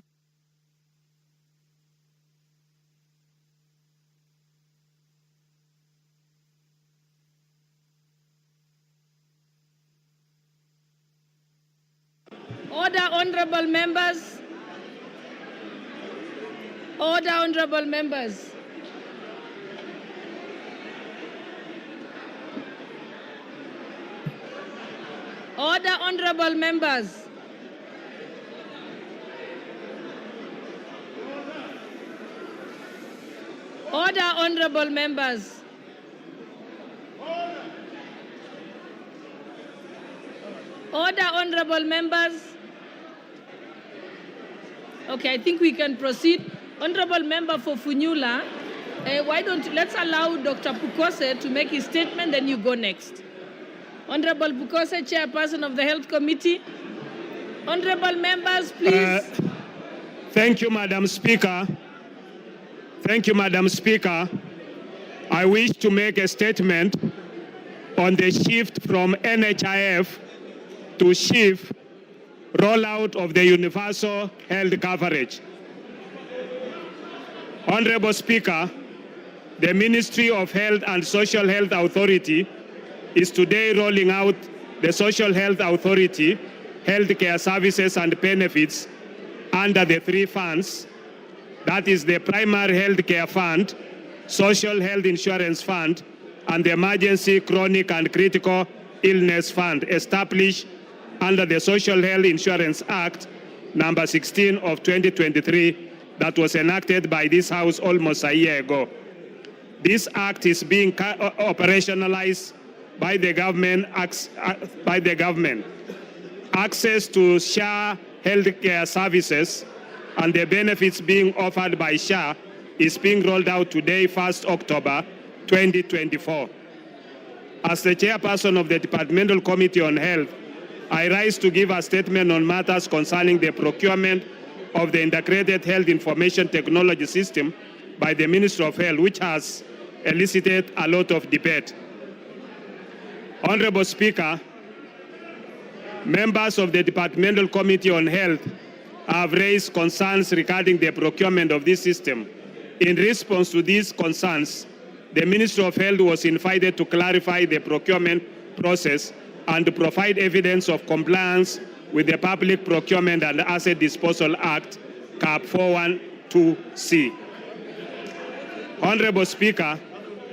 Order, honorable members. Order, honorable members. Order, honorable members. Order, honorable members. Order, honorable members. Okay, I think we can proceed. Honorable member for Funyula, let's allow Dr. Pukose to make his statement, then you go next. Honorable Pukose, Chairperson of the Health Committee. Honorable members, please. Thank you, Madam Speaker. Thank you, Madam Speaker. I wish to make a statement on the shift from NHIF to SHIF rollout of the universal health coverage. Honorable Speaker, the Ministry of Health and Social Health Authority is today rolling out the Social Health Authority healthcare services and benefits under the three funds. That is the Primary Healthcare Fund, Social Health Insurance Fund, and the Emergency Chronic and Critical Illness Fund established under the Social Health Insurance Act number 16 of 2023 that was enacted by this House almost a year ago. This act is being operationalized by the government. Access to SHA healthcare services and the benefits being offered by SHA is being rolled out today, 1st October 2024. As the chairperson of the Departmental Committee on Health, I rise to give a statement on matters concerning the procurement of the Integrated Health Information Technology System by the Ministry of Health, which has elicited a lot of debate. Honorable Speaker, members of the Departmental Committee on Health have raised concerns regarding the procurement of this system. In response to these concerns, the Ministry of Health was invited to clarify the procurement process and to provide evidence of compliance with the Public Procurement and Asset Disposal Act, CAP 412C. Honorable Speaker,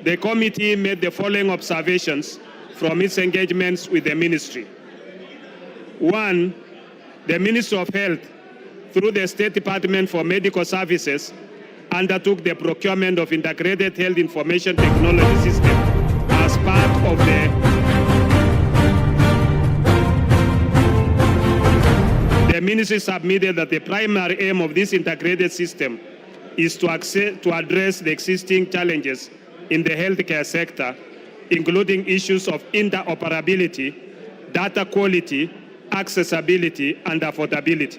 the committee made the following observations from its engagements with the ministry. One, the Ministry of Health, through the State Department for Medical Services, undertook the procurement of Integrated Health Information Technology System as part of the ministry submitted that the primary aim of this integrated system is to address the existing challenges in the healthcare sector, including issues of interoperability, data quality, accessibility, and affordability.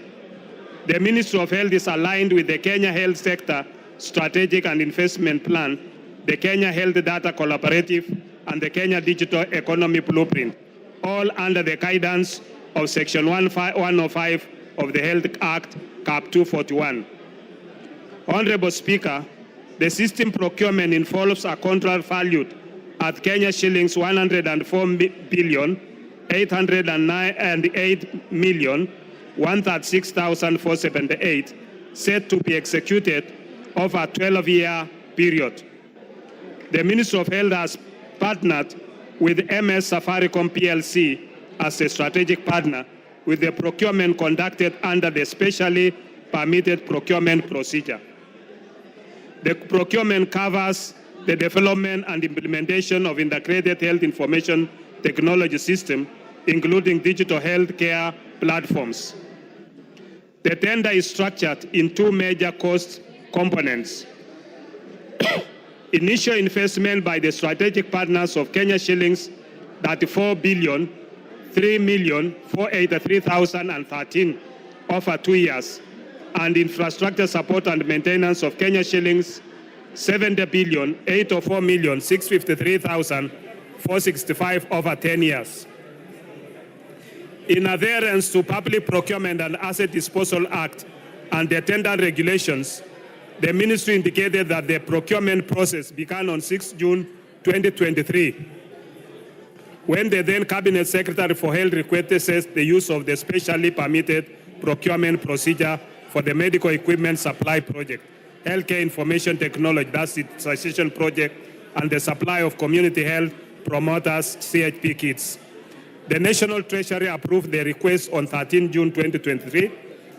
The Ministry of Health is aligned with the Kenya Health Sector Strategic and Investment Plan, the Kenya Health Data Collaborative, and the Kenya Digital Economy Blueprint, all under the guidance of Section 105 of the Health Act, CAP 241. Honorable Speaker, the system procurement involves a contract valued at Kenya shillings 104,808,136,478, set to be executed over a 12-year period. The Ministry of Health has partnered with MS Safaricom PLC as a strategic partner with the procurement conducted under the specially permitted procurement procedure. The procurement covers the development and implementation of integrated health information technology system, including digital healthcare platforms. The tender is structured in two major cost components. Initial investment by the strategic partners of Kenya shillings 34,3,483,013 over 2 years, and infrastructure support and maintenance of Kenya shillings 70,804,653,465 over 10 years. In adherence to Public Procurement and Asset Disposal Act and the tender regulations, the ministry indicated that the procurement process began on 6 June 2023, when the then Cabinet Secretary for Health requested the use of the specially permitted procurement procedure for the medical equipment supply project, healthcare information technology, that's the transition project, and the supply of community health promoters, CHP kits. The National Treasury approved the request on 13 June 2023,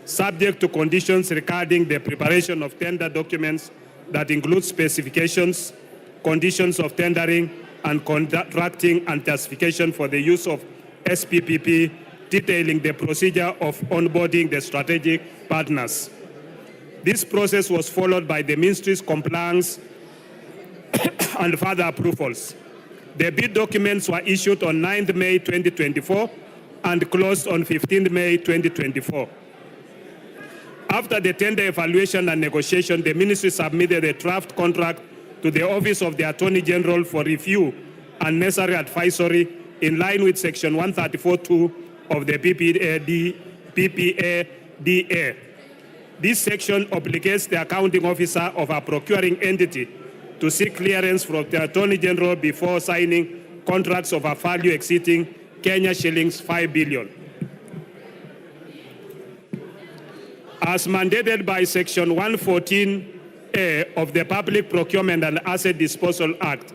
subject to conditions regarding the preparation of tender documents that include specifications, conditions of tendering, and contracting and justification for the use of SPPP, detailing the procedure of onboarding the strategic partners. This process was followed by the ministry's compliance and further approvals. The bid documents were issued on 9th May 2024 and closed on 15th May 2024. After the tender evaluation and negotiation, the ministry submitted a draft contract to the Office of the Attorney General for review and necessary advisory in line with Section 134(2) of the PPADA. This section obligates the accounting officer of a procuring entity to seek clearance from the Attorney General before signing contracts of a value exceeding Kenya shillings 5 billion. As mandated by Section 114A of the Public Procurement and Asset Disposal Act,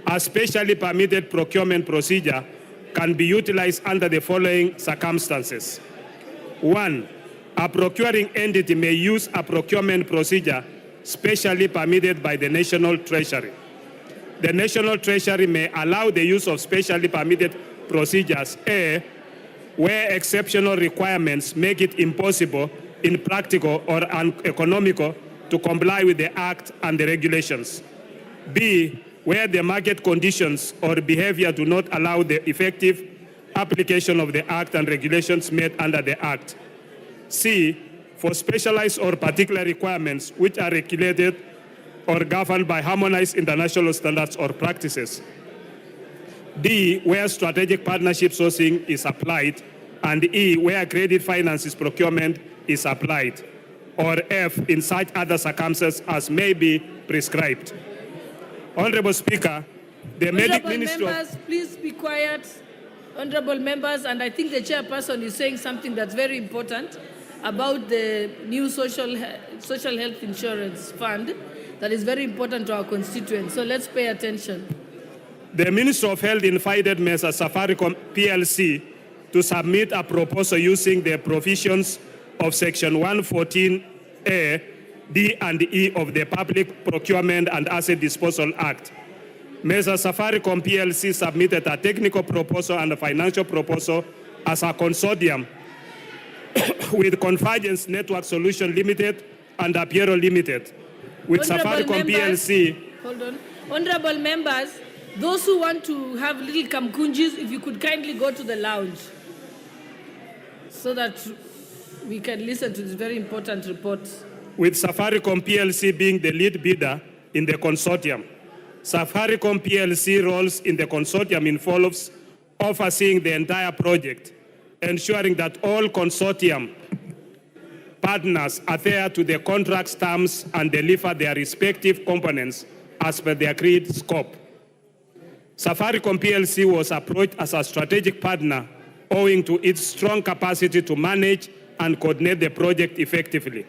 a specially permitted procurement procedure can be utilized under the following circumstances. 1, a procuring entity may use a procurement procedure specially permitted by the National Treasury. The National Treasury may allow the use of specially permitted procedures, A, where exceptional requirements make it impossible, impractical, or uneconomical to comply with the Act and the regulations. B, where the market conditions or behavior do not allow the effective application of the Act and regulations made under the Act. C, for specialized or particular requirements which are regulated or governed by harmonized international standards or practices. D, where strategic partnership sourcing is applied, and E, where credit finances procurement is applied, or F, in such other circumstances as may be prescribed. Honorable Speaker, the Ministry members, please be quiet. Honorable members, and I think the chairperson is saying something that's very important about the new social health insurance fund that is very important to our constituents. So let's pay attention. The Minister of Health invited Mesa Safaricom PLC to submit a proposal using the provisions of Section 114A, D and E of the Public Procurement and Asset Disposal Act. Mesa Safaricom PLC submitted a technical proposal and a financial proposal as a consortium with Convergence Network Solution Limited and Apiero Limited. With Safaricom PLC. Hold on. Honorable members, those who want to have little kamkunjis, if you could kindly go to the lounge so that we can listen to this very important report. With Safaricom PLC being the lead bidder in the consortium. Safaricom PLC roles in the consortium involves overseeing the entire project, ensuring that all consortium partners adhere to the contract's terms and deliver their respective components as per the agreed scope. Safaricom PLC was approached as a strategic partner owing to its strong capacity to manage and coordinate the project effectively.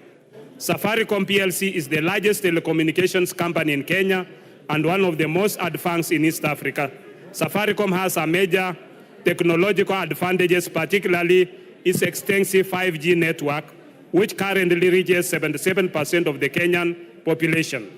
Safaricom PLC is the largest telecommunications company in Kenya and one of the most advanced in East Africa. Safaricom has a major technological advantages, particularly its extensive 5G network, which currently reaches 77% of the Kenyan population.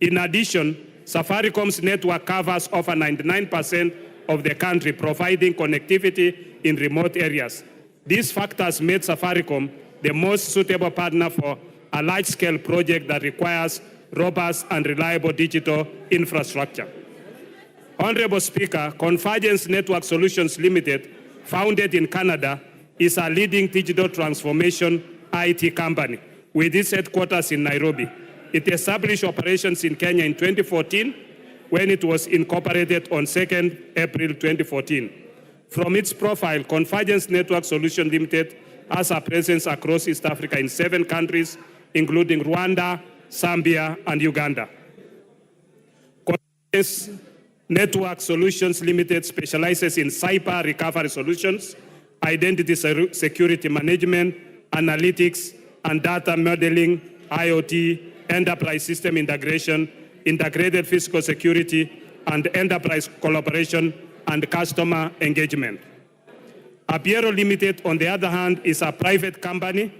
In addition, Safaricom's network covers over 99% of the country, providing connectivity in remote areas. These factors made Safaricom the most suitable partner for a large-scale project that requires robust and reliable digital infrastructure. Honorable Speaker, Convergence Network Solutions Limited, founded in Canada, is a leading digital transformation IT company with its headquarters in Nairobi. It established operations in Kenya in 2014 when it was incorporated on 2nd April 2014. From its profile, Convergence Network Solutions Limited has a presence across East Africa in 7 countries, including Rwanda, Zambia, and Uganda. Convergence Network Solutions Limited specializes in cyber recovery solutions, identity security management, analytics, and data modeling, IoT, enterprise system integration, integrated physical security, and enterprise collaboration and customer engagement. Apiero Limited, on the other hand, is a private company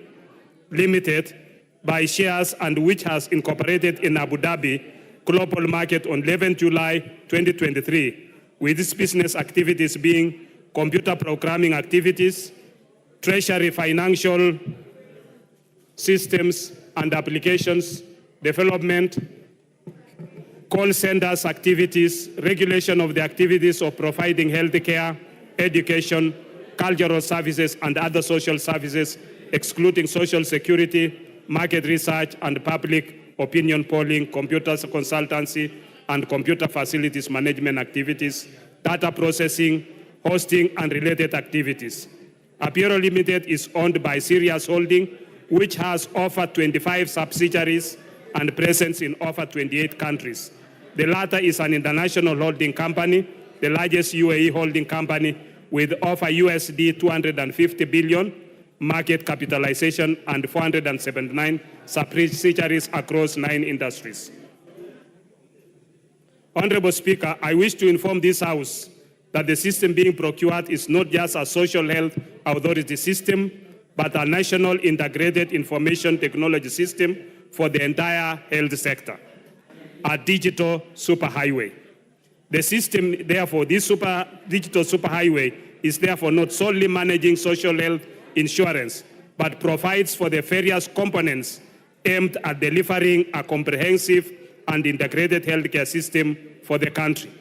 limited by shares and which has incorporated in Abu Dhabi global market on 11 July 2023, with its business activities being computer programming activities, treasury financial systems and applications development, call centers activities, regulation of the activities of providing healthcare, education, cultural services, and other social services, excluding social security, market research, and public opinion polling, computer consultancy, and computer facilities management activities, data processing, hosting, and related activities. Apiero Limited is owned by Sirius Holding, which has over 25 subsidiaries and presence in over 28 countries. The latter is an international holding company, the largest UAE holding company with over USD 250 billion market capitalization and 479 subsidiaries across 9 industries. Honorable Speaker, I wish to inform this House that the system being procured is not just a social health authority system, but a national integrated information technology system for the entire health sector, a digital superhighway. The system, therefore, this digital superhighway is therefore not solely managing social health insurance, but provides for the various components aimed at delivering a comprehensive and integrated healthcare system for the country.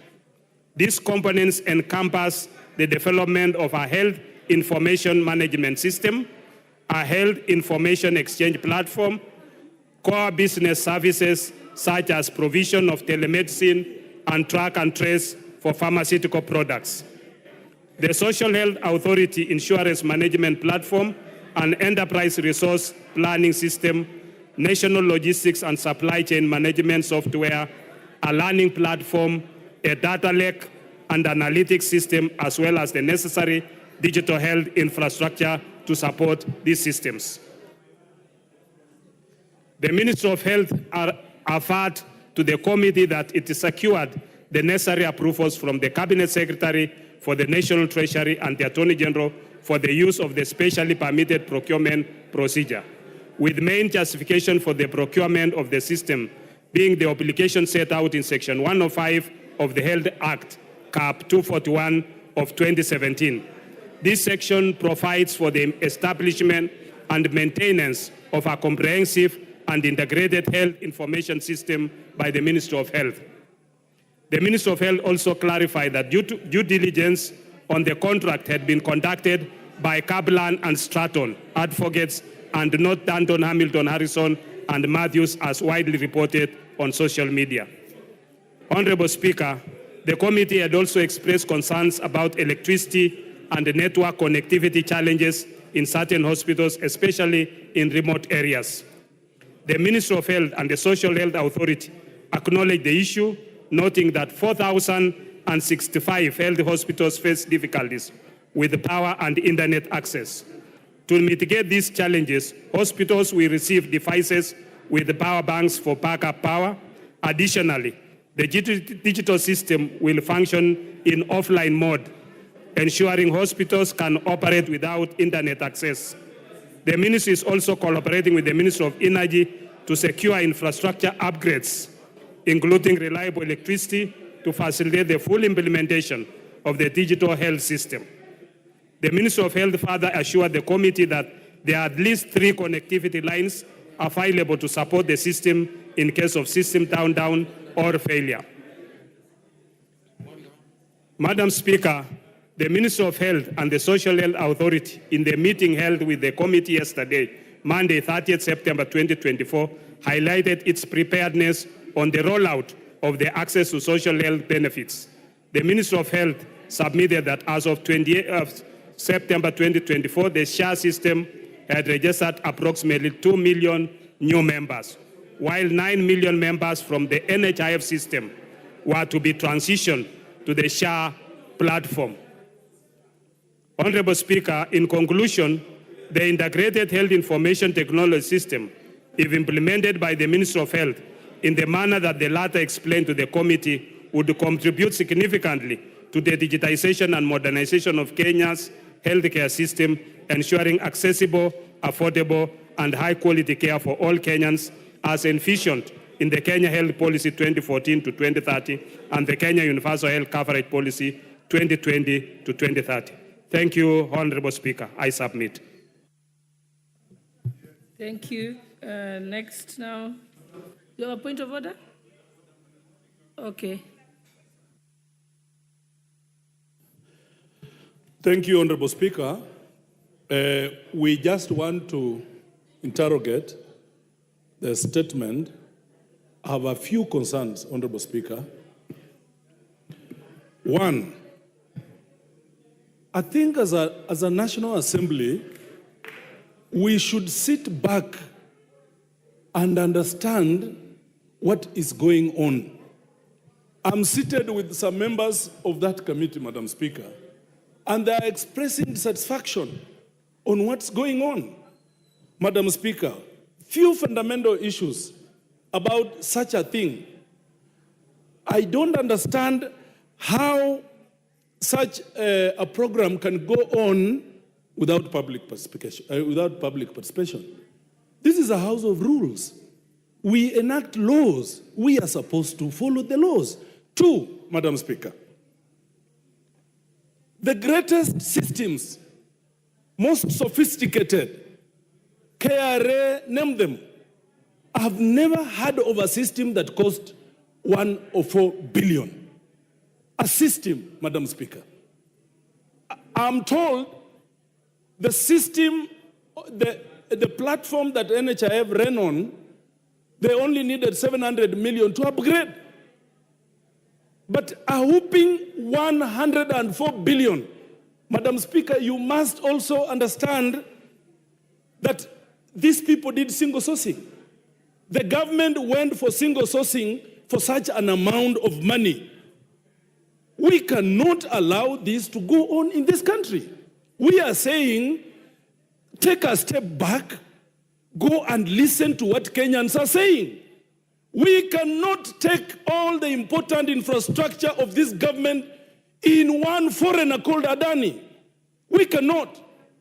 These components encompass the development of a health information management system, a health information exchange platform, core business services such as provision of telemedicine and track and trace for pharmaceutical products, the Social Health Authority Insurance Management Platform, an enterprise resource planning system, national logistics and supply chain management software, a learning platform, a data lake, and analytics system, as well as the necessary digital health infrastructure to support these systems. The Ministry of Health averred to the committee that it secured the necessary approvals from the Cabinet Secretary for the National Treasury and the Attorney General for the use of the specially permitted procurement procedure, with main justification for the procurement of the system being the obligation set out in Section 105 of the Health Act, Cap 241 of 2017. This section provides for the establishment and maintenance of a comprehensive and integrated health information system by the Ministry of Health. The Ministry of Health also clarified that due diligence on the contract had been conducted by Kaplan and Stratton, advocates, and not Danton, Hamilton, Harrison, and Matthews, as widely reported on social media. Honorable Speaker, the committee had also expressed concerns about electricity and network connectivity challenges in certain hospitals, especially in remote areas. The Ministry of Health and the Social Health Authority acknowledged the issue, noting that 4,065 health hospitals face difficulties with power and internet access. To mitigate these challenges, hospitals will receive devices with power banks for backup power. Additionally, the digital system will function in offline mode, ensuring hospitals can operate without internet access. The ministry is also collaborating with the Ministry of Energy to secure infrastructure upgrades including reliable electricity, to facilitate the full implementation of the digital health system. The Ministry of Health further assured the committee that there are at least 3 connectivity lines available to support the system in case of system down or failure. Madam Speaker, the Ministry of Health and the Social Health Authority, in the meeting held with the committee yesterday, Monday, 30th September 2024, highlighted its preparedness on the rollout of the access to social health benefits. The Ministry of Health submitted that as of 28th September 2024, the SHA system had registered approximately 2 million new members, while 9 million members from the NHIF system were to be transitioned to the SHA platform. Honorable Speaker, in conclusion, the Integrated Health Information Technology System, if implemented by the Ministry of Health in the manner that the latter explained to the committee, would contribute significantly to the digitization and modernization of Kenya's healthcare system, ensuring accessible, affordable, and high-quality care for all Kenyans, as envisioned in the Kenya Health Policy 2014 to 2030 and the Kenya Universal Health Coverage Policy 2020 to 2030. Thank you, Honorable Speaker. I submit. Thank you. Next now. You have a point of order? Okay. Thank you, Honorable Speaker. We just want to interrogate the statement. I have a few concerns, Honorable Speaker. One, I think as a National Assembly, we should sit back and understand what is going on. I'm seated with some members of that committee, Madam Speaker, and they are expressing dissatisfaction on what's going on. Madam Speaker, few fundamental issues about such a thing. I don't understand how such a program can go on without public participation. This is a house of rules. We enact laws. We are supposed to follow the laws. Two, Madam Speaker, the greatest systems, most sophisticated, KRA, name them, I've never heard of a system that cost 1 or 4 billion. A system, Madam Speaker. I'm told the system, the platform that NHIF ran on, they only needed 700 million to upgrade. But a whooping 104 billion. Madam Speaker, you must also understand that these people did single sourcing. The government went for single sourcing for such an amount of money. We cannot allow this to go on in this country. We are saying, take a step back, go and listen to what Kenyans are saying. We cannot take all the important infrastructure of this government in one foreigner called Adani. We cannot.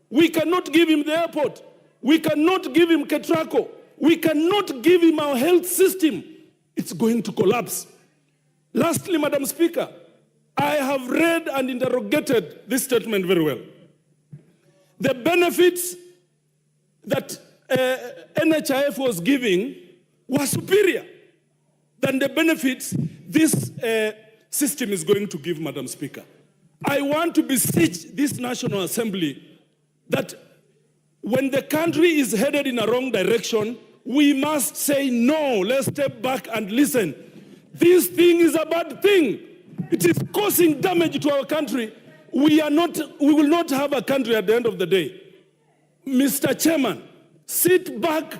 We cannot give him the airport. We cannot give him Ketraco. We cannot give him our health system. It's going to collapse. Lastly, Madam Speaker, I have read and interrogated this statement very well. The benefits that NHIF was giving were superior than the benefits this system is going to give, Madam Speaker. I want to beseech this National Assembly that when the country is headed in a wrong direction, we must say no. Let's step back and listen. This thing is a bad thing. It is causing damage to our country. We will not have a country at the end of the day. Mr. Chairman, sit back,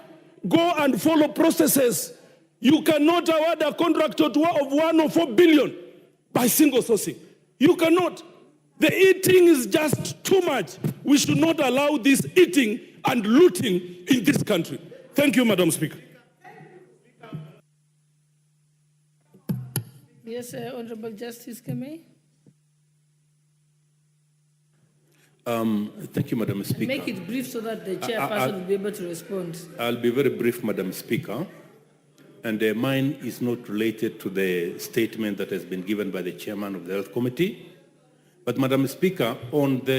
go and follow processes. You cannot award a contractor of 1 or 4 billion by single sourcing. You cannot. The eating is just too much. We should not allow this eating and looting in this country. Thank you, Madam Speaker. Yes, Honorable Justice Kemei. Thank you, Madam Speaker. Make it brief so that the chairperson will be able to respond. I'll be very brief, Madam Speaker. and mine is not related to the statement that has been given by the chairman of the Health Committee. But Madam Speaker, I thought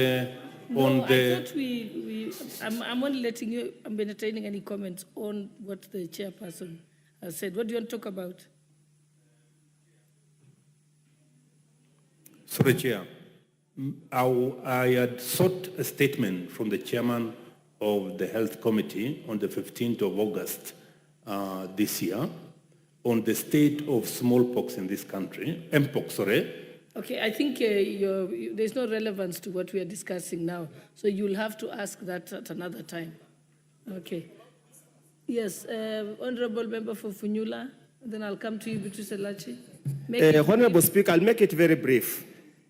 I'm only letting you, I'm entertaining any comments on what the chairperson has said. What do you want to talk about? Sorry, Chair. I had sought a statement from the chairman of the Health Committee on the 15th of August this year on the state of smallpox in this country, mpox, sorry. Okay, I think there's no relevance to what we are discussing now, so you'll have to ask that at another time. Okay. Yes, Honorable Member for Funyula, then I'll come to you, Beatrice Elachi. Honorable Speaker, I'll make it very brief.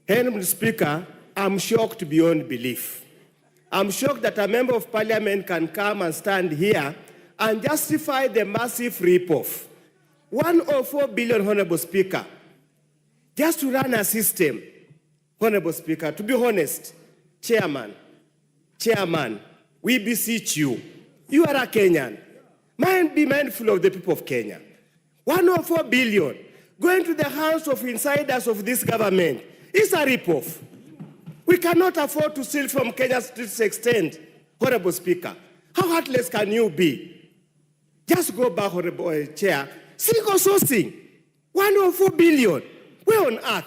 Honorable Speaker, I'm shocked beyond belief. I'm shocked that a member of parliament can come and stand here and justify the massive rip-off. 104 billion, Honorable Speaker, just to run a system. Honorable Speaker, to be honest, Chairman, we beseech you. You are a Kenyan. Be mindful of the people of Kenya. 104 billion going to the hands of insiders of this government is a rip-off. We cannot afford to steal from Kenya to this extent, Honorable Speaker. How heartless can you be? Just go back, Honorable Chair. Single sourcing, 104 billion. Where on earth?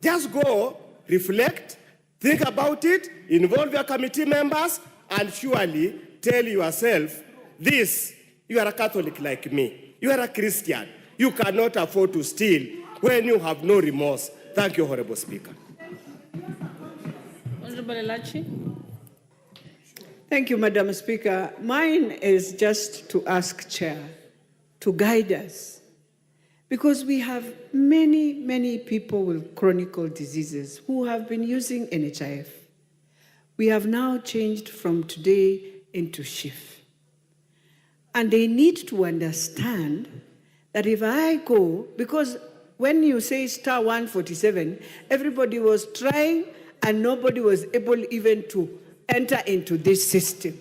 Just go, reflect, think about it, involve your committee members, and surely tell yourself, this, you are a Catholic like me. You are a Christian. You cannot afford to steal when you have no remorse. Thank you, Honorable Speaker. Honorable Elachi. Thank you, Madam Speaker. Mine is just to ask Chair to guide us, because we have many people with chronic diseases who have been using NHIF. We have now changed from today into shift. And they need to understand that if I go, because when you say star 147, everybody was trying and nobody was able even to enter into this system.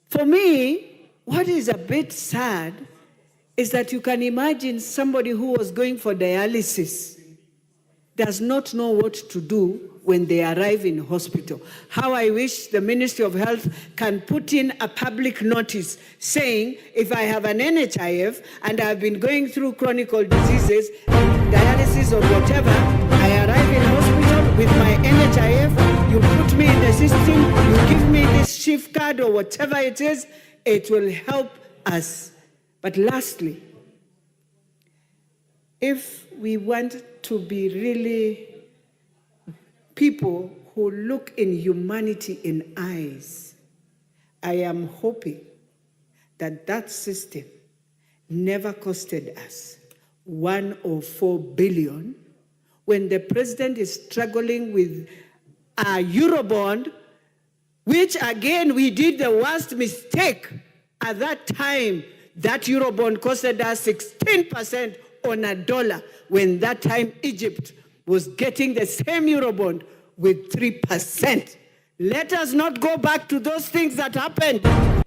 For me, what is a bit sad is that you can imagine somebody who was going for dialysis does not know what to do when they arrive in hospital. How I wish the Ministry of Health can put in a public notice saying, if I have an NHIF and I've been going through chronic diseases, dialysis or whatever, I arrive in hospital with my NHIF, you put me in the system, you give me this shift card or whatever it is, it will help us. But lastly, if we want to be really people who look in humanity in eyes, I am hoping that that system never costed us 104 billion when the president is struggling with a Eurobond, which again we did the worst mistake at that time. That Eurobond costed us 16% on a dollar, when that time Egypt was getting the same Eurobond with 3%. Let us not go back to those things that happened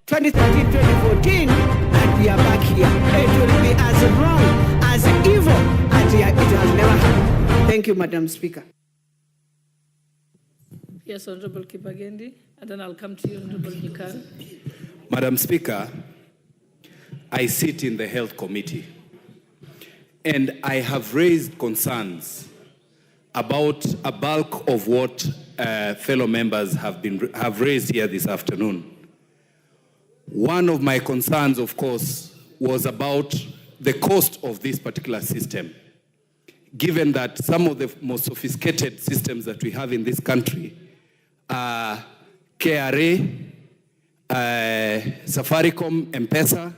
2013, 2014, and we are back here. It will be as wrong, as evil, as it has never happened. Thank you, Madam Speaker. Yes, Honorable Kibagendi, and then I'll come to you, Honorable Nyikal. Madam Speaker, I sit in the Health Committee, and I have raised concerns about a bulk of what fellow members have raised here this afternoon. One of my concerns, of course, was about the cost of this particular system, given that some of the most sophisticated systems that we have in this country are KRA, Safaricom, M-Pesa,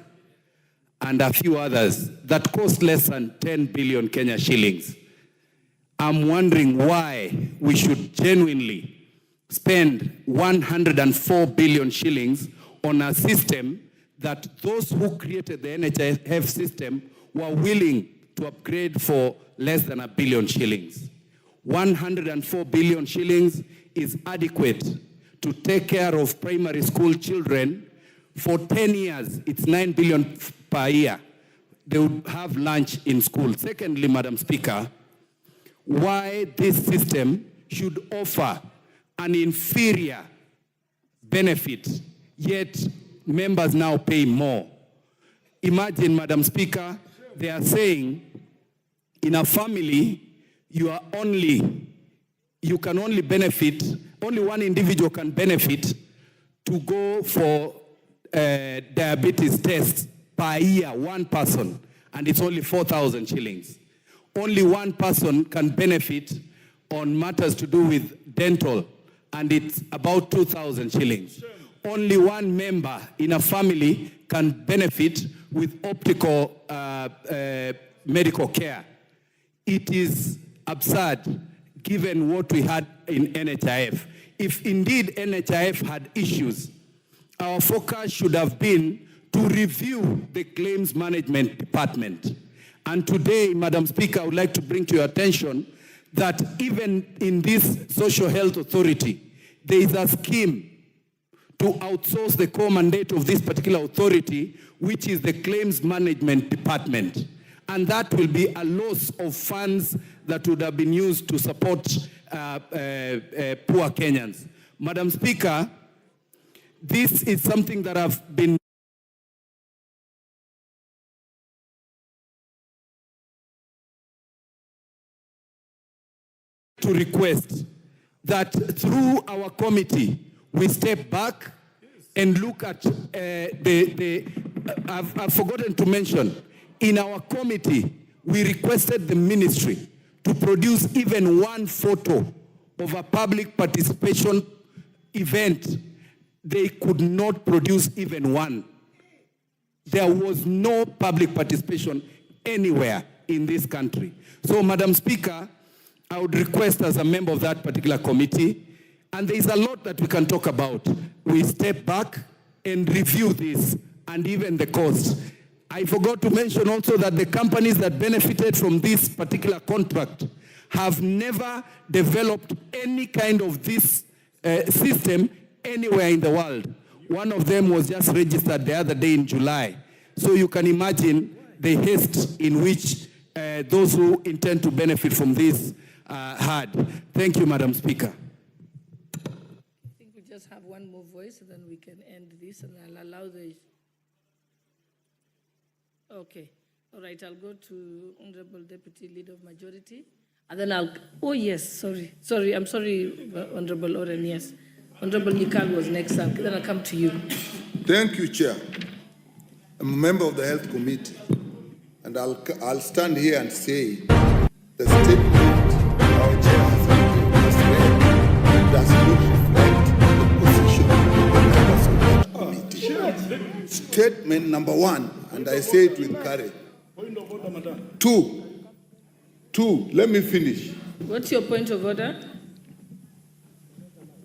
and a few others that cost less than 10 billion Kenya shillings. I'm wondering why we should genuinely spend 104 billion shillings on a system that those who created the NHIF system were willing to upgrade for less than 1 billion shillings. 104 billion shillings is adequate to take care of primary school children. For 10 years, it's 9 billion per year. they would have lunch in school. Secondly, Madam Speaker, why this system should offer an inferior benefit, yet members now pay more. Imagine, Madam Speaker, they are saying in a family, you can only benefit, only one individual can benefit to go for diabetes tests per year, one person, and it's only 4,000 shillings. Only one person can benefit on matters to do with dental, and it's about 2,000 shillings. Only one member in a family can benefit with optical medical care. It is absurd given what we had in NHIF. If indeed NHIF had issues, our focus should have been to review the claims management department. And today, Madam Speaker, I would like to bring to your attention that even in this social health authority, there is a scheme to outsource the core mandate of this particular authority, which is the claims management department. And that will be a loss of funds that would have been used to support poor Kenyans. Madam Speaker, this is something that I've been to request that through our committee, we step back and look at I've forgotten to mention, in our committee, we requested the ministry to produce even one photo of a public participation event. They could not produce even one. There was no public participation anywhere in this country. So, Madam Speaker, I would request as a member of that particular committee, and there is a lot that we can talk about, we step back and review this and even the cost. I forgot to mention also that the companies that benefited from this particular contract have never developed any kind of this system anywhere in the world. One of them was just registered the other day in July. So you can imagine the haste in which those who intend to benefit from this had. Thank you, Madam Speaker. I think we just have one more voice, and then we can end this, and I'll allow the... Okay. All right, I'll go to Honorable Deputy Leader of Majority, and then I'll... Oh, yes, sorry. I'm sorry, Honorable Oren, yes. Honorable Nikal was next, then I'll come to you. Thank you, Chair. I'm a member of the Health Committee, and I'll stand here and say the statement our Chair has read does not reflect the position of the members of that committee. Statement number one, and I say it with courage. Two, let me finish. What's your point of order?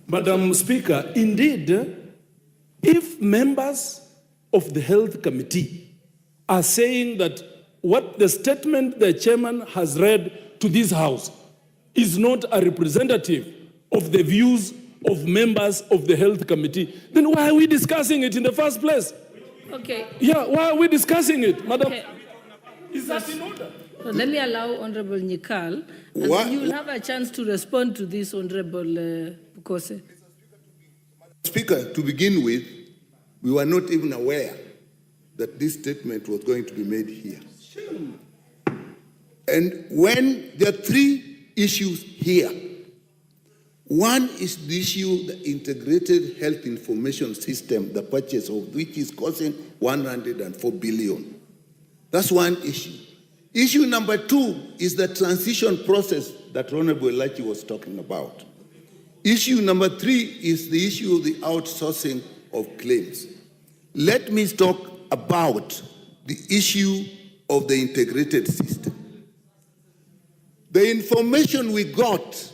Madam Speaker, indeed, if members of the Health Committee are saying that what the statement the chairman has read to this House is not a representative of the views of members of the Health Committee, then why are we discussing it in the first place? Okay. Yeah, why are we discussing it, Madam? Okay. Is that in order? So let me allow Honorable Nikal, and then you will have a chance to respond to this, Honorable Bukose. Speaker, to begin with, we were not even aware that this statement was going to be made here. And when there are three issues here, one is the issue, the integrated health information system, the purchase of which is costing 104 billion. That's one issue. Issue number two is the transition process that Honorable Lachi was talking about. Issue number three is the issue of the outsourcing of claims. Let me talk about the issue of the integrated system. The information we got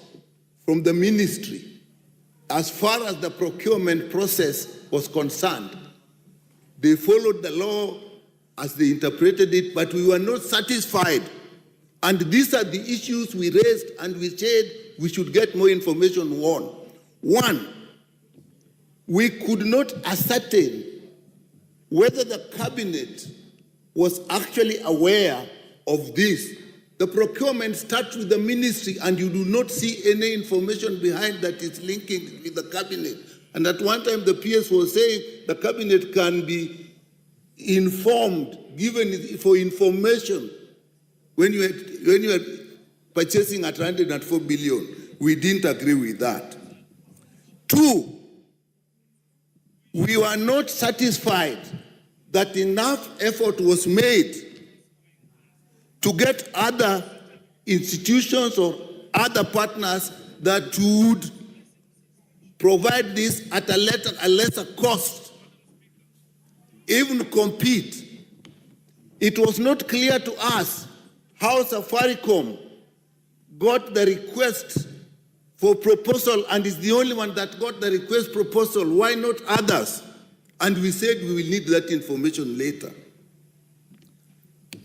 from the ministry as far as the procurement process was concerned, they followed the law as they interpreted it, but we were not satisfied. And these are the issues we raised, and we said we should get more information on. One, we could not ascertain whether the cabinet was actually aware of this. The procurement starts with the ministry and you do not see any information behind that is linking with the cabinet. And at one time the PS was saying the cabinet can be informed, given for information when you are purchasing at 104 billion. We didn't agree with that. 2, we were not satisfied that enough effort was made to get other institutions or other partners that would provide this at a lesser cost, even compete. It was not clear to us how Safaricom got the request for proposal and is the only one that got the request proposal. Why not others? And we said we will need that information later.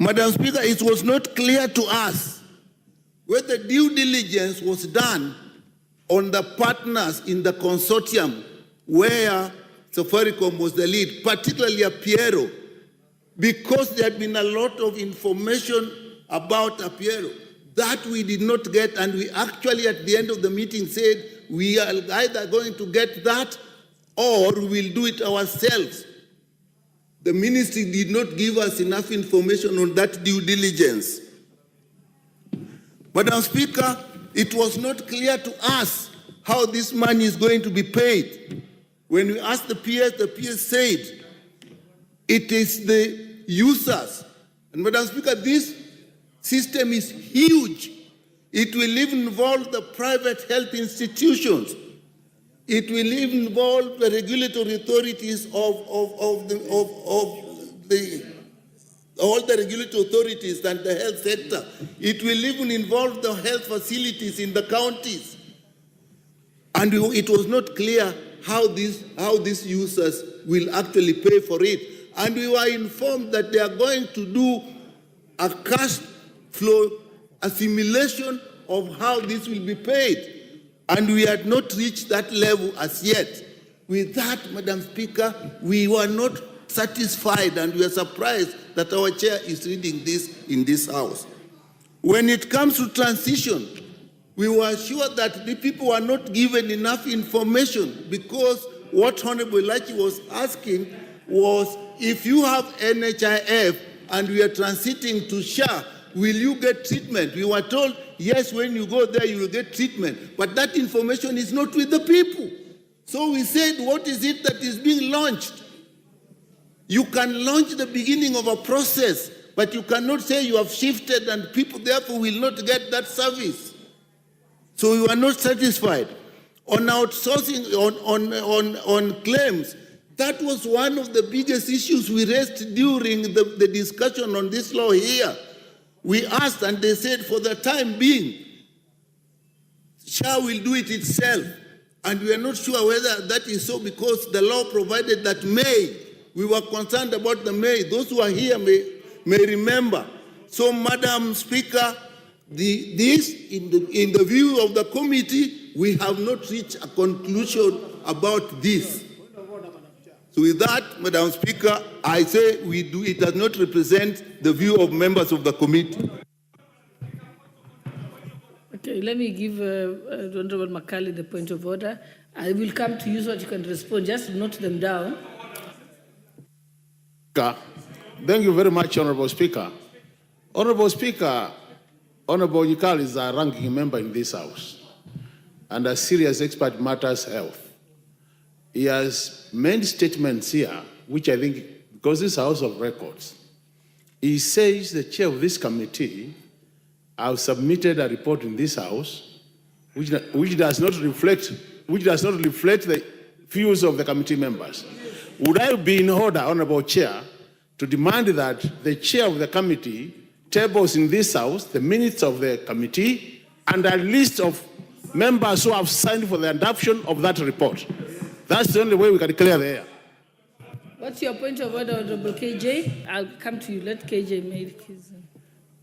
Madam Speaker, it was not clear to us whether due diligence was done on the partners in the consortium where Safaricom was the lead, particularly Apiero, because there had been a lot of information about Apiero that we did not get, and we actually at the end of the meeting said we are either going to get that or we'll do it ourselves. The ministry did not give us enough information on that due diligence. Madam Speaker, it was not clear to us how this money is going to be paid. When we asked the PS said it is the users. And Madam Speaker, this system is huge. It will even involve the private health institutions. It will even involve the regulatory authorities of all the regulatory authorities and the health sector. It will even involve the health facilities in the counties. And it was not clear how these users will actually pay for it. And we were informed that they are going to do a cash flow, a simulation of how this will be paid. And we had not reached that level as yet. With that, Madam Speaker, we were not satisfied and we are surprised that our chair is reading this in this House. When it comes to transition, we were sure that the people were not given enough information, because what Honorable Lachi was asking was, if you have NHIF and we are transiting to SHA, will you get treatment? We were told, yes, when you go there, you will get treatment. But that information is not with the people. So we said, what is it that is being launched? You can launch the beginning of a process, but you cannot say you have shifted and people therefore will not get that service. So we were not satisfied. On outsourcing, on claims, that was one of the biggest issues we raised during the discussion on this law here. We asked and they said for the time being, SHA will do it itself. And we are not sure whether that is so, because the law provided that May. We were concerned about the May. Those who are here may remember. So, Madam Speaker, in the view of the committee, we have not reached a conclusion about this. So with that, Madam Speaker, I say it does not represent the view of members of the committee. Okay, let me give Honorable Makali the point of order. I will come to you so that you can respond. Just note them down. Thank you very much, Honorable Speaker. Honorable Speaker, Honorable Yikal is a ranking member in this House and a serious expert in matters health. He has made statements here, which I think, because this is a House of Records, he says the chair of this committee have submitted a report in this House which does not reflect the views of the committee members. Would I be in order, Honorable Chair, to demand that the chair of the committee tables in this House the minutes of the committee and a list of members who have signed for the adoption of that report? That's the only way we can clear the air. What's your point of order, Honorable KJ? I'll come to you. Let KJ make his...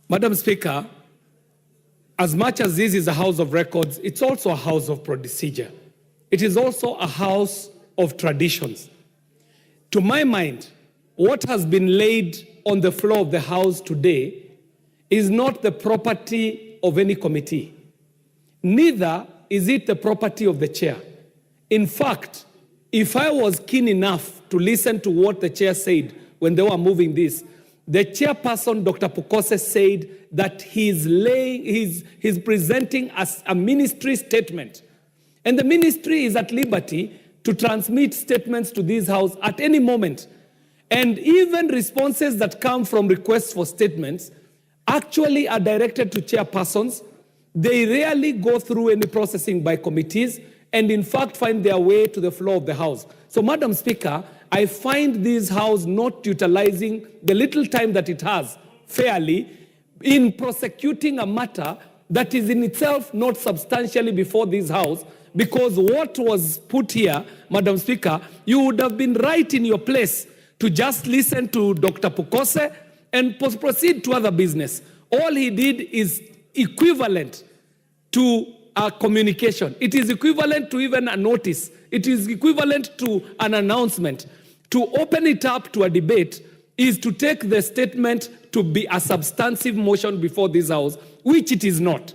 Madam Speaker, as much as this is a House of Records, it's also a House of Procedure. It is also a House of Traditions. To my mind, what has been laid on the floor of the House today is not the property of any committee. Neither is it the property of the chair. In fact, if I was keen enough to listen to what the chair said when they were moving this, the chairperson, Dr. Pukose, said that he's presenting as a ministry statement. And the ministry is at liberty to transmit statements to this House at any moment. And even responses that come from requests for statements actually are directed to chairpersons. They rarely go through any processing by committees and in fact find their way to the floor of the House. So, Madam Speaker, I find this House not utilizing the little time that it has fairly in prosecuting a matter that is in itself not substantially before this House, because what was put here, Madam Speaker, you would have been right in your place to just listen to Dr. Pukose and proceed to other business. All he did is equivalent to a communication. It is equivalent to even a notice. It is equivalent to an announcement. To open it up to a debate is to take the statement to be a substantive motion before this House, which it is not.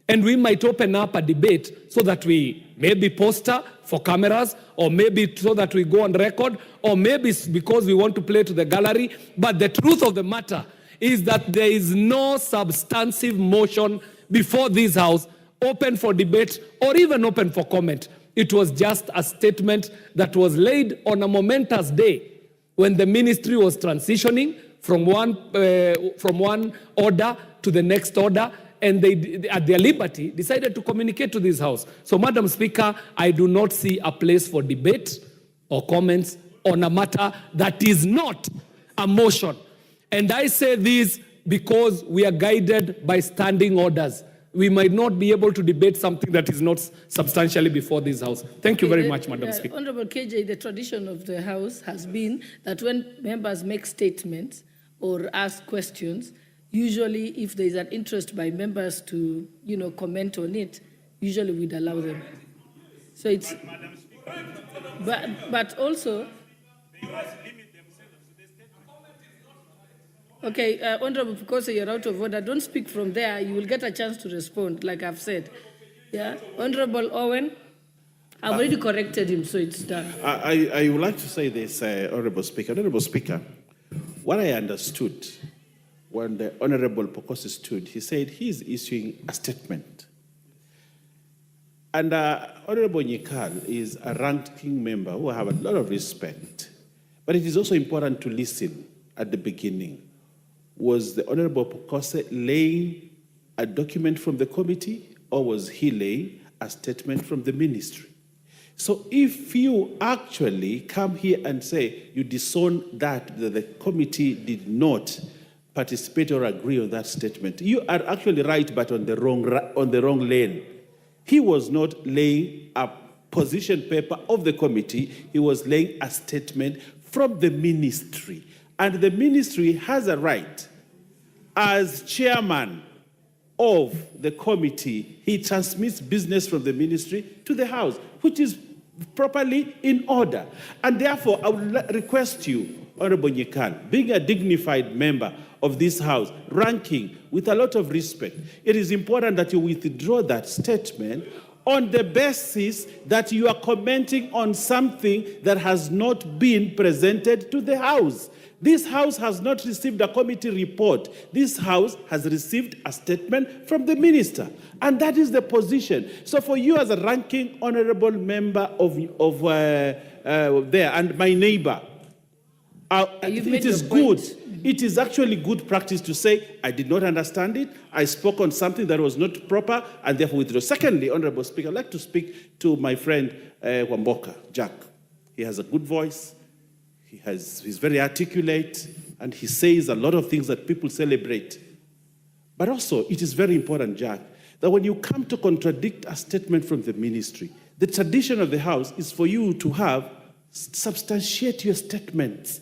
And we might open up a debate so that we maybe poster for cameras, or maybe so that we go on record, or maybe because we want to play to the gallery. But the truth of the matter is that there is no substantive motion before this House open for debate or even open for comment. It was just a statement that was laid on a momentous day when the ministry was transitioning from one order to the next order, and they, at their liberty, decided to communicate to this House. So, Madam Speaker, I do not see a place for debate or comments on a matter that is not a motion. And I say this because we are guided by standing orders. We might not be able to debate something that is not substantially before this House. Thank you very much, Madam Speaker. Honorable KJ, the tradition of the House has been that when members make statements or ask questions, usually if there is an interest by members to, comment on it, usually we'd allow them. So it's, but also, okay, Honorable Pukose, you're out of order. Don't speak from there. You will get a chance to respond, like I've said. Yeah, Honorable Owen, I've already corrected him, so it's done. I would like to say this, Honorable Speaker. Honorable Speaker, what I understood when the Honorable Pukose stood, he said he's issuing a statement. And Honorable Nyikal is a ranking member who I have a lot of respect. But it is also important to listen at the beginning. Was the Honorable Pukose laying a document from the committee, or was he laying a statement from the ministry? So if you actually come here and say you disown that the committee did not participate or agree on that statement, you are actually right, but on the wrong lane. He was not laying a position paper of the committee. He was laying a statement from the ministry. And the ministry has a right, as chairman of the committee, he transmits business from the ministry to the House, which is properly in order. And therefore, I would request you, Honorable Nyikal, being a dignified member of this House, ranking with a lot of respect, it is important that you withdraw that statement on the basis that you are commenting on something that has not been presented to the House. This House has not received a committee report. This House has received a statement from the minister. And that is the position. So for you as a ranking honorable member of there and my neighbor, it is good. It is actually good practice to say, I did not understand it, I spoke on something that was not proper, and therefore withdraw. Secondly, Honorable Speaker, I'd like to speak to my friend Wamboka, Jack. He has a good voice, he's very articulate, and he says a lot of things that people celebrate. But also, it is very important, Jack, that when you come to contradict a statement from the ministry, the tradition of the House is for you to substantiate your statements.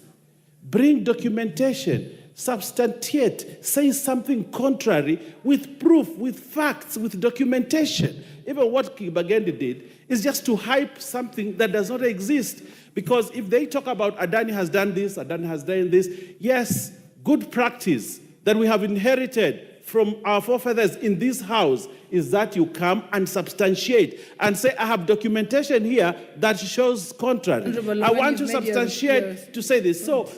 Bring documentation, substantiate, say something contrary with proof, with facts, with documentation. Even what Kibagende did is just to hype something that does not exist. Because if they talk about Adani has done this, Adani has done this, yes, good practice that we have inherited from our forefathers in this house is that you come and substantiate and say, I have documentation here that shows contrary. I want to substantiate to say this. So,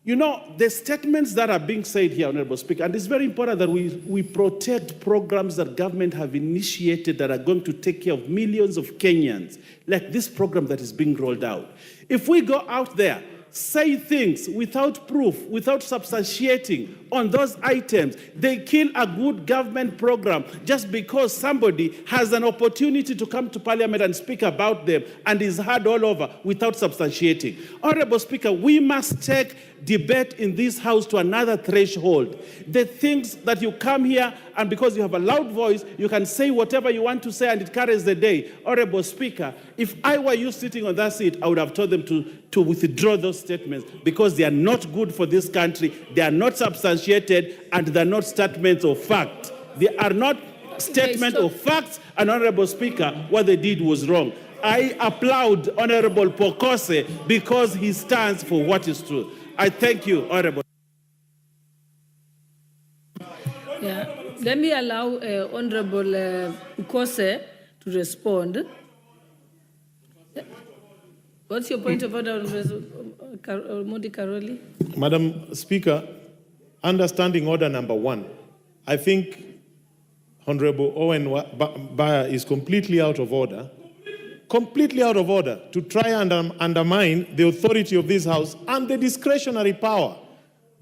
you know, the statements that are being said here, Honorable Speaker, and it's very important that we protect programs that government have initiated that are going to take care of millions of Kenyans, like this program that is being rolled out. If we go out there, say things without proof, without substantiating on those items, they kill a good government program just because somebody has an opportunity to come to Parliament and speak about them and is heard all over without substantiating. Honorable Speaker, we must take debate in this house to another threshold. The things that you come here and because you have a loud voice, you can say whatever you want to say and it carries the day. Honorable Speaker, if I were you sitting on that seat, I would have told them to withdraw those statements because they are not good for this country, they are not substantiated, and they are not statements of fact. They are not statements of facts, and Honorable Speaker, what they did was wrong. I applaud Honorable Pokose because he stands for what is true. I thank you, Honorable. Yeah. Let me allow Honorable Ukose to respond. What's your point of order, Modi Karoli? Madam Speaker, understanding order number 1, I think Honorable Owen Baya is completely out of order to try and undermine the authority of this House and the discretionary power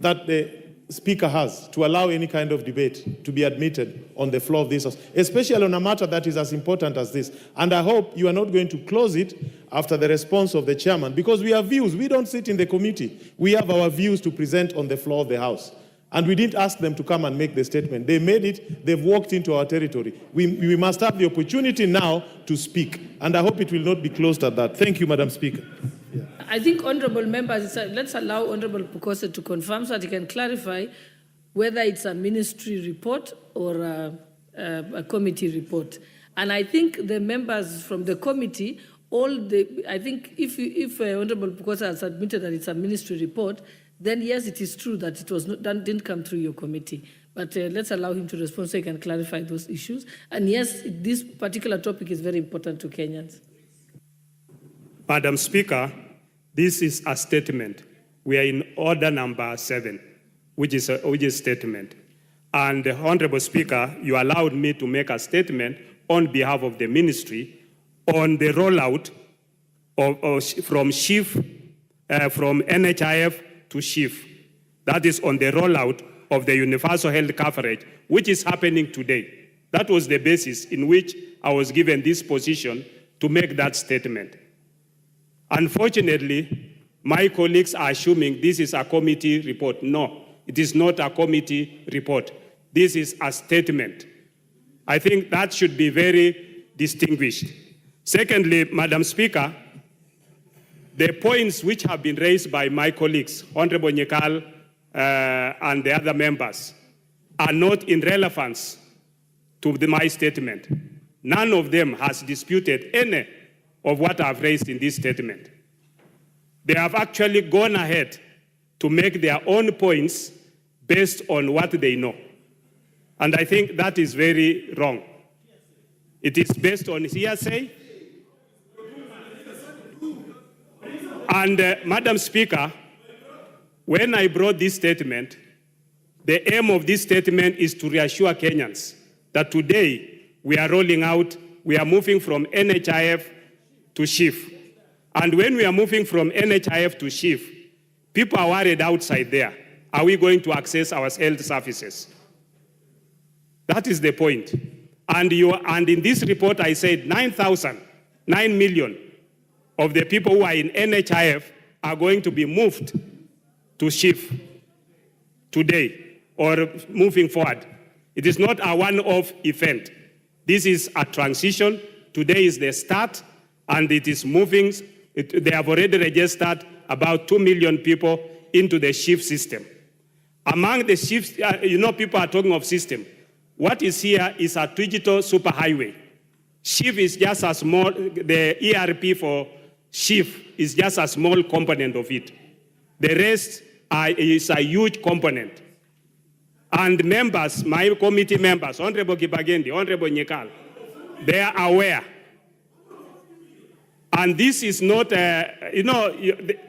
that the Speaker has to allow any kind of debate to be admitted on the floor of this House, especially on a matter that is as important as this. And I hope you are not going to close it after the response of the chairman, because we have views. We don't sit in the committee. We have our views to present on the floor of the House. And we didn't ask them to come and make the statement. They made it. They've walked into our territory. We must have the opportunity now to speak. And I hope it will not be closed at that. Thank you, Madam Speaker. Yeah. I think honorable members, let's allow Honorable Pukose to confirm so that he can clarify whether it's a ministry report or a committee report. And I think the members from the committee, I think if Honorable Pukose has admitted that it's a ministry report, then yes, it is true that it was not didn't come through your committee. But let's allow him to respond so he can clarify those issues. And yes, this particular topic is very important to Kenyans. Madam Speaker, this is a statement. We are in order number 7, which is statement. And Honorable Speaker, you allowed me to make a statement on behalf of the ministry on the rollout from NHIF to SHIF. That is on the rollout of the universal health coverage, which is happening today. That was the basis in which I was given this position to make that statement. Unfortunately, my colleagues are assuming this is a committee report. No, it is not a committee report. This is a statement. I think that should be very distinguished. Secondly, Madam Speaker, the points which have been raised by my colleagues, Honorable Nyekal and the other members, are not in relevance to my statement. None of them has disputed any of what I've raised in this statement. They have actually gone ahead to make their own points based on what they know. And I think that is very wrong. It is based on hearsay. And Madam Speaker, when I brought this statement, the aim of this statement is to reassure Kenyans that today we are rolling out, we are moving from NHIF to SHIF. And when we are moving from NHIF to SHIF, people are worried outside there. Are we going to access our health services? That is the point. And in this report, I said 9 million of the people who are in NHIF are going to be moved to SHIF today or moving forward. It is not a one-off event. This is a transition. Today is the start, and it is moving. They have already registered about 2 million people into the SHIF system. Among the SHIFs, people are talking of system. What is here is a digital superhighway. SHIF is just a small, the ERP for SHIF is just a small component of it. The rest is a huge component. And members, my committee members, Honorable Kibagendi, Honorable Nyekal, they are aware. And this is not,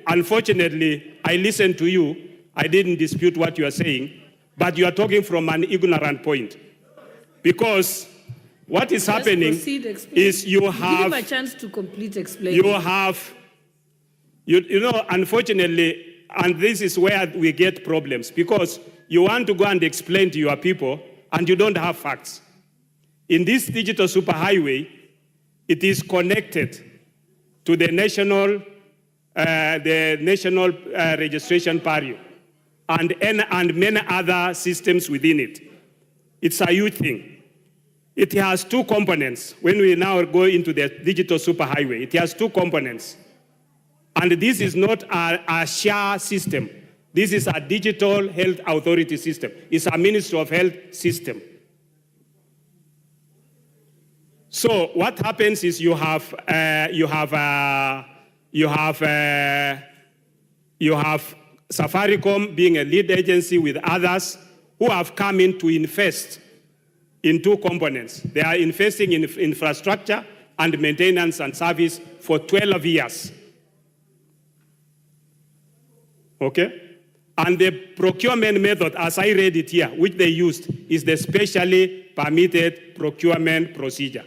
unfortunately, I listened to you. I didn't dispute what you are saying, but you are talking from an ignorant point. Because what is happening is you have... Give him a chance to complete explaining. You have, unfortunately, and this is where we get problems, because you want to go and explain to your people, and you don't have facts. In this digital superhighway, it is connected to the national registration barrier and many other systems within it. It's a huge thing. It has two components. When we now go into the digital superhighway, it has two components. And this is not a share system. This is a digital health authority system. It's a Ministry of Health system. So what happens is you have Safaricom being a lead agency with others who have come in to invest in two components. They are investing in infrastructure and maintenance and service for 12 years. Okay? And the procurement method, as I read it here, which they used, is the specially permitted procurement procedure.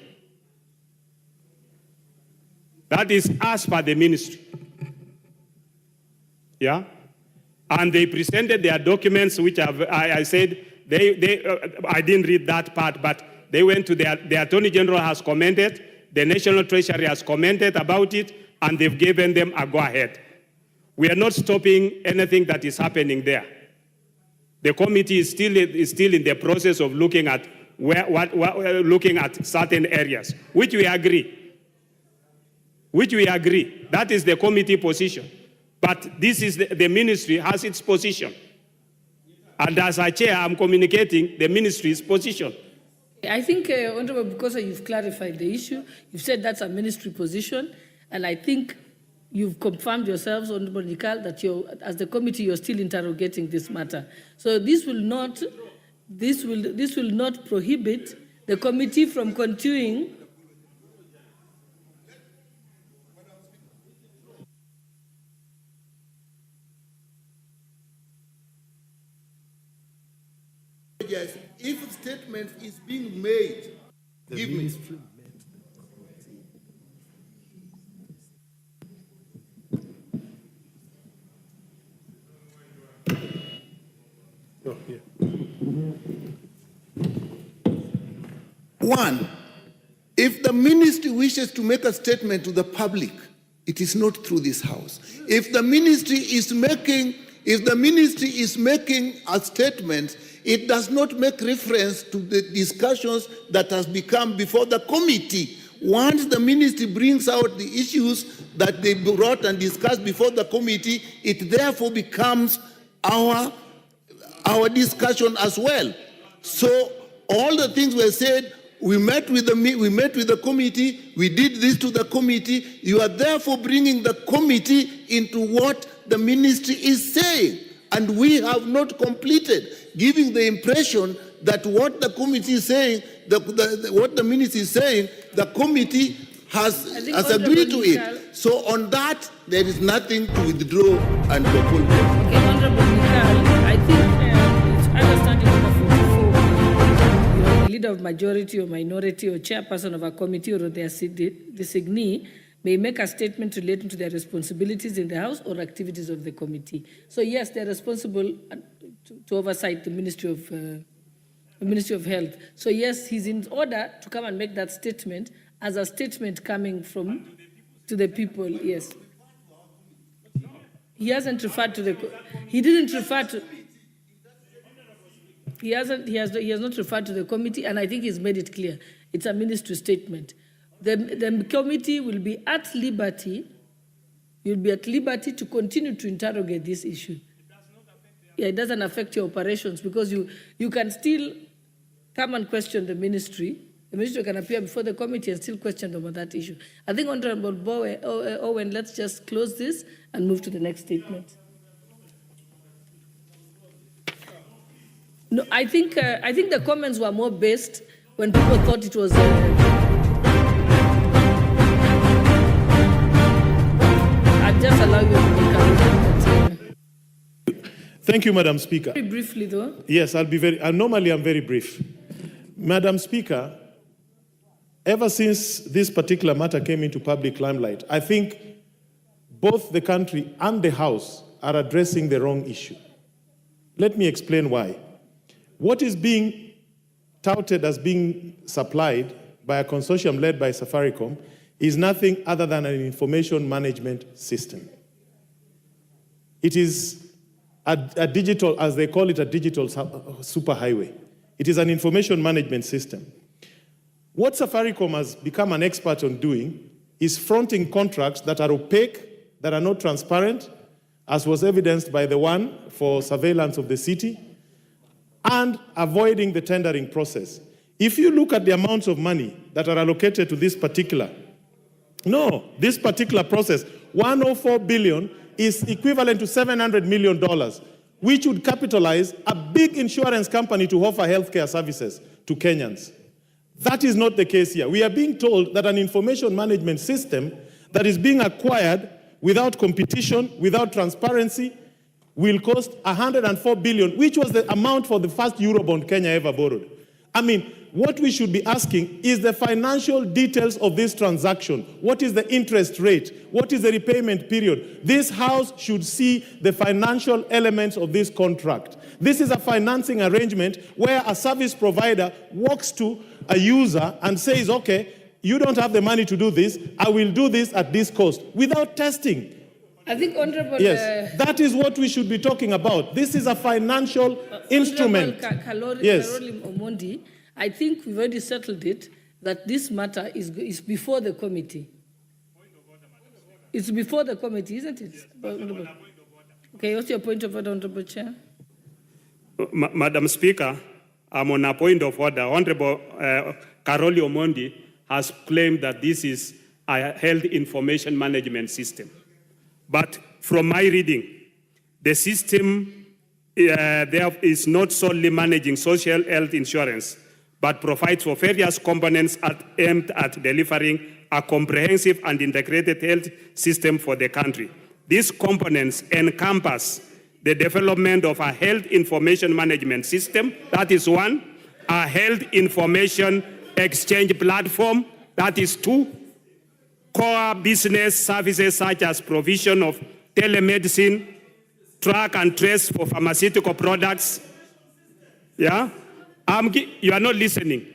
That is as per the ministry. Yeah? And they presented their documents, which I said, I didn't read that part, but they went to the Attorney General has commented, the National Treasury has commented about it, and they've given them a go-ahead. We are not stopping anything that is happening there. The committee is still in the process of looking at looking at certain areas, which we agree. That is the committee position. But this is the ministry has its position. And as a chair, I'm communicating the ministry's position. I think, Honorable Bukosa, you've clarified the issue. You've said that's a ministry position. And I think you've confirmed yourselves, Honorable Nikal, that as the committee, you're still interrogating this matter. So this will not prohibit the committee from continuing. If a statement is being made, give me. One, if the ministry wishes to make a statement to the public, it is not through this house. If the ministry is making a statement, it does not make reference to the discussions that has become before the committee. Once the ministry brings out the issues that they brought and discussed before the committee, it therefore becomes our discussion as well. So all the things were said, we met with the committee, we did this to the committee. You are therefore bringing the committee into what the ministry is saying. And we have not completed, giving the impression that what the committee is saying, what the ministry is saying, the committee has agreed to it. So on that, there is nothing to withdraw and to pull back. Okay, Honorable Mikal, I think it's understanding number 44, the leader of majority or minority or chairperson of a committee or their designee may make a statement relating to their responsibilities in the House or activities of the committee. So yes, they're responsible to oversight the Ministry of Health. So yes, he's in order to come and make that statement as a statement coming to the people, yes. He hasn't referred to he didn't refer to, he has not referred to the committee, and I think he's made it clear. It's a ministry statement. The committee will be at liberty, you'll be at liberty to continue to interrogate this issue. Yeah, it doesn't affect your operations because you can still come and question the ministry. The ministry can appear before the committee and still question them on that issue. I think, Honorable Owen, let's just close this and move to the next statement. No, I think the comments were more based when people thought it was. I'll just allow you to make a Thank you, Madam Speaker. very briefly, though. Yes, I'll be normally I'm very brief. Madam Speaker, ever since this particular matter came into public limelight, I think both the country and the House are addressing the wrong issue. Let me explain why. What is being touted as being supplied by a consortium led by Safaricom is nothing other than an information management system. It is a digital, as they call it, a digital superhighway. It is an information management system. What Safaricom has become an expert on doing is fronting contracts that are opaque, that are not transparent, as was evidenced by the one for surveillance of the city, and avoiding the tendering process. If you look at the amounts of money that are allocated to this particular process, 104 billion is equivalent to $700 million, which would capitalize a big insurance company to offer healthcare services to Kenyans. That is not the case here. We are being told that an information management system that is being acquired without competition, without transparency, will cost 104 billion, which was the amount for the first Eurobond Kenya ever borrowed. I mean, what we should be asking is the financial details of this transaction. What is the interest rate? What is the repayment period? This House should see the financial elements of this contract. This is a financing arrangement where a service provider walks to a user and says, okay, you don't have the money to do this, I will do this at this cost, without testing. I think, Honorable... Yes, that is what we should be talking about. This is a financial instrument. Karoli Omondi, I think we've already settled it, that this matter is before the committee. It's before the committee, isn't it? Okay, what's your point of order, Honorable Chair? Madam Speaker, I'm on a point of order. Honorable Karoli Omondi has claimed that this is a health information management system. But from my reading, the system there is not solely managing social health insurance, but provides for various components aimed at delivering a comprehensive and integrated health system for the country. These components encompass the development of a health information management system, that is one, a health information exchange platform, that is two, core business services such as provision of telemedicine, track and trace for pharmaceutical products. Yeah? You are not listening.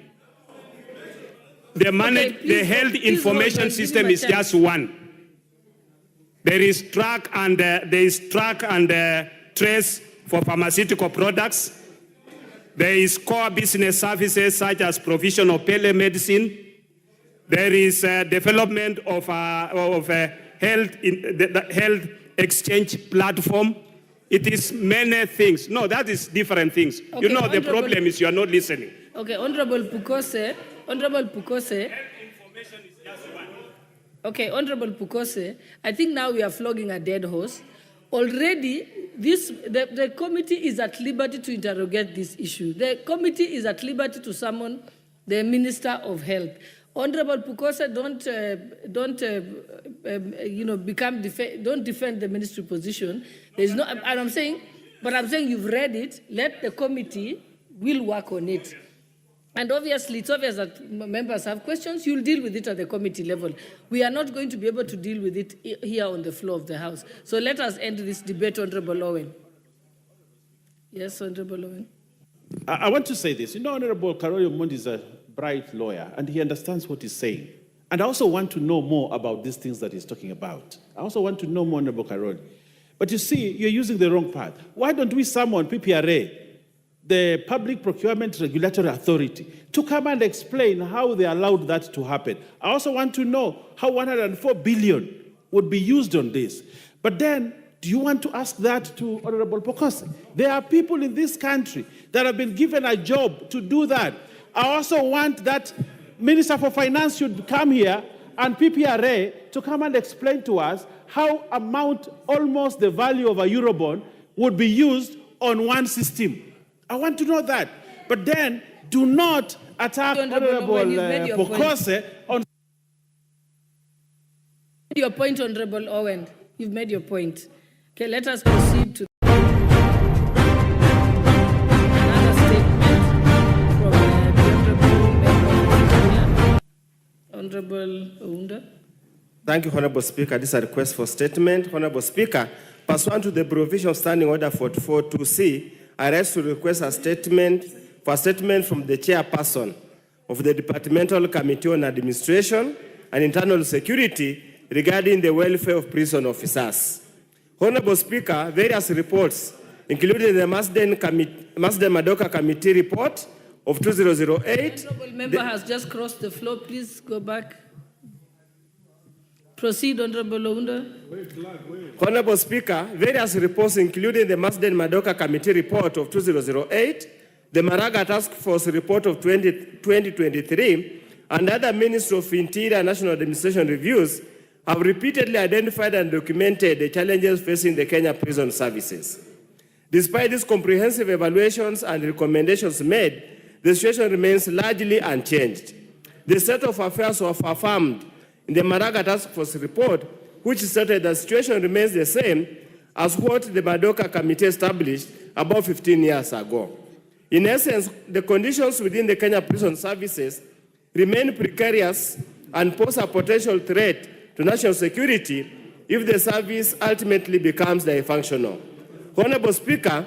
The health information system is just one. There is track and trace for pharmaceutical products. There is core business services such as provision of telemedicine. There is development of a health exchange platform. It is many things. No, that is different things. Okay, you know, the problem is you are not listening. Okay, Honorable Pukose. Okay, Honorable Pukose, I think now we are flogging a dead horse. Already, the committee is at liberty to interrogate this issue. The committee is at liberty to summon the Minister of Health. Honorable Pukose, don't defend the ministry position. There is no, and I'm saying you've read it. Let the committee will work on it. And obviously, it's obvious that members have questions. You'll deal with it at the committee level. We are not going to be able to deal with it here on the floor of the House. So let us end this debate, Honorable Owen. Yes, Honorable Owen. I want to say this. You know, Honorable Karoli Omondi is a bright lawyer, and he understands what he's saying. And I also want to know more about these things that he's talking about. I also want to know more, Honorable Karoli. But you see, you're using the wrong path. Why don't we summon PPRA, the Public Procurement Regulatory Authority, to come and explain how they allowed that to happen? I also want to know how 104 billion would be used on this. But then, do you want to ask that to Honorable Pukose? There are people in this country that have been given a job to do that. I also want that Minister for Finance should come here and PPRA to come and explain to us how almost the value of a Eurobond would be used on one system. I want to know that. But then do not attack Honorable Pokose on your point, Honorable Owen. You've made your point. Okay, let us proceed to another statement from the Honorable Ounda. Thank you, Honorable Speaker. This is a request for statement. Honorable Speaker, pursuant to the provision of Standing Order 44.2c, I rise to request a statement from the chairperson of the Departmental Committee on Administration and Internal Security regarding the welfare of prison officers. Honorable Speaker, various reports, including the Masden Madoka Committee report of 2008. The honorable member has just crossed the floor. Please go back. Proceed, Honorable Ounda. Honorable Speaker, various reports, including the Masden Madoka Committee report of 2008, the Maraga Task Force report of 2023, and other Ministry of Interior and National Administration reviews, have repeatedly identified and documented the challenges facing the Kenya prison services. Despite these comprehensive evaluations and recommendations made, the situation remains largely unchanged. The state of affairs was affirmed in the Maraga Task Force report, which stated the situation remains the same as what the Madoka Committee established about 15 years ago. In essence, the conditions within the Kenya prison services remain precarious and pose a potential threat to national security if the service ultimately becomes dysfunctional. Honorable Speaker,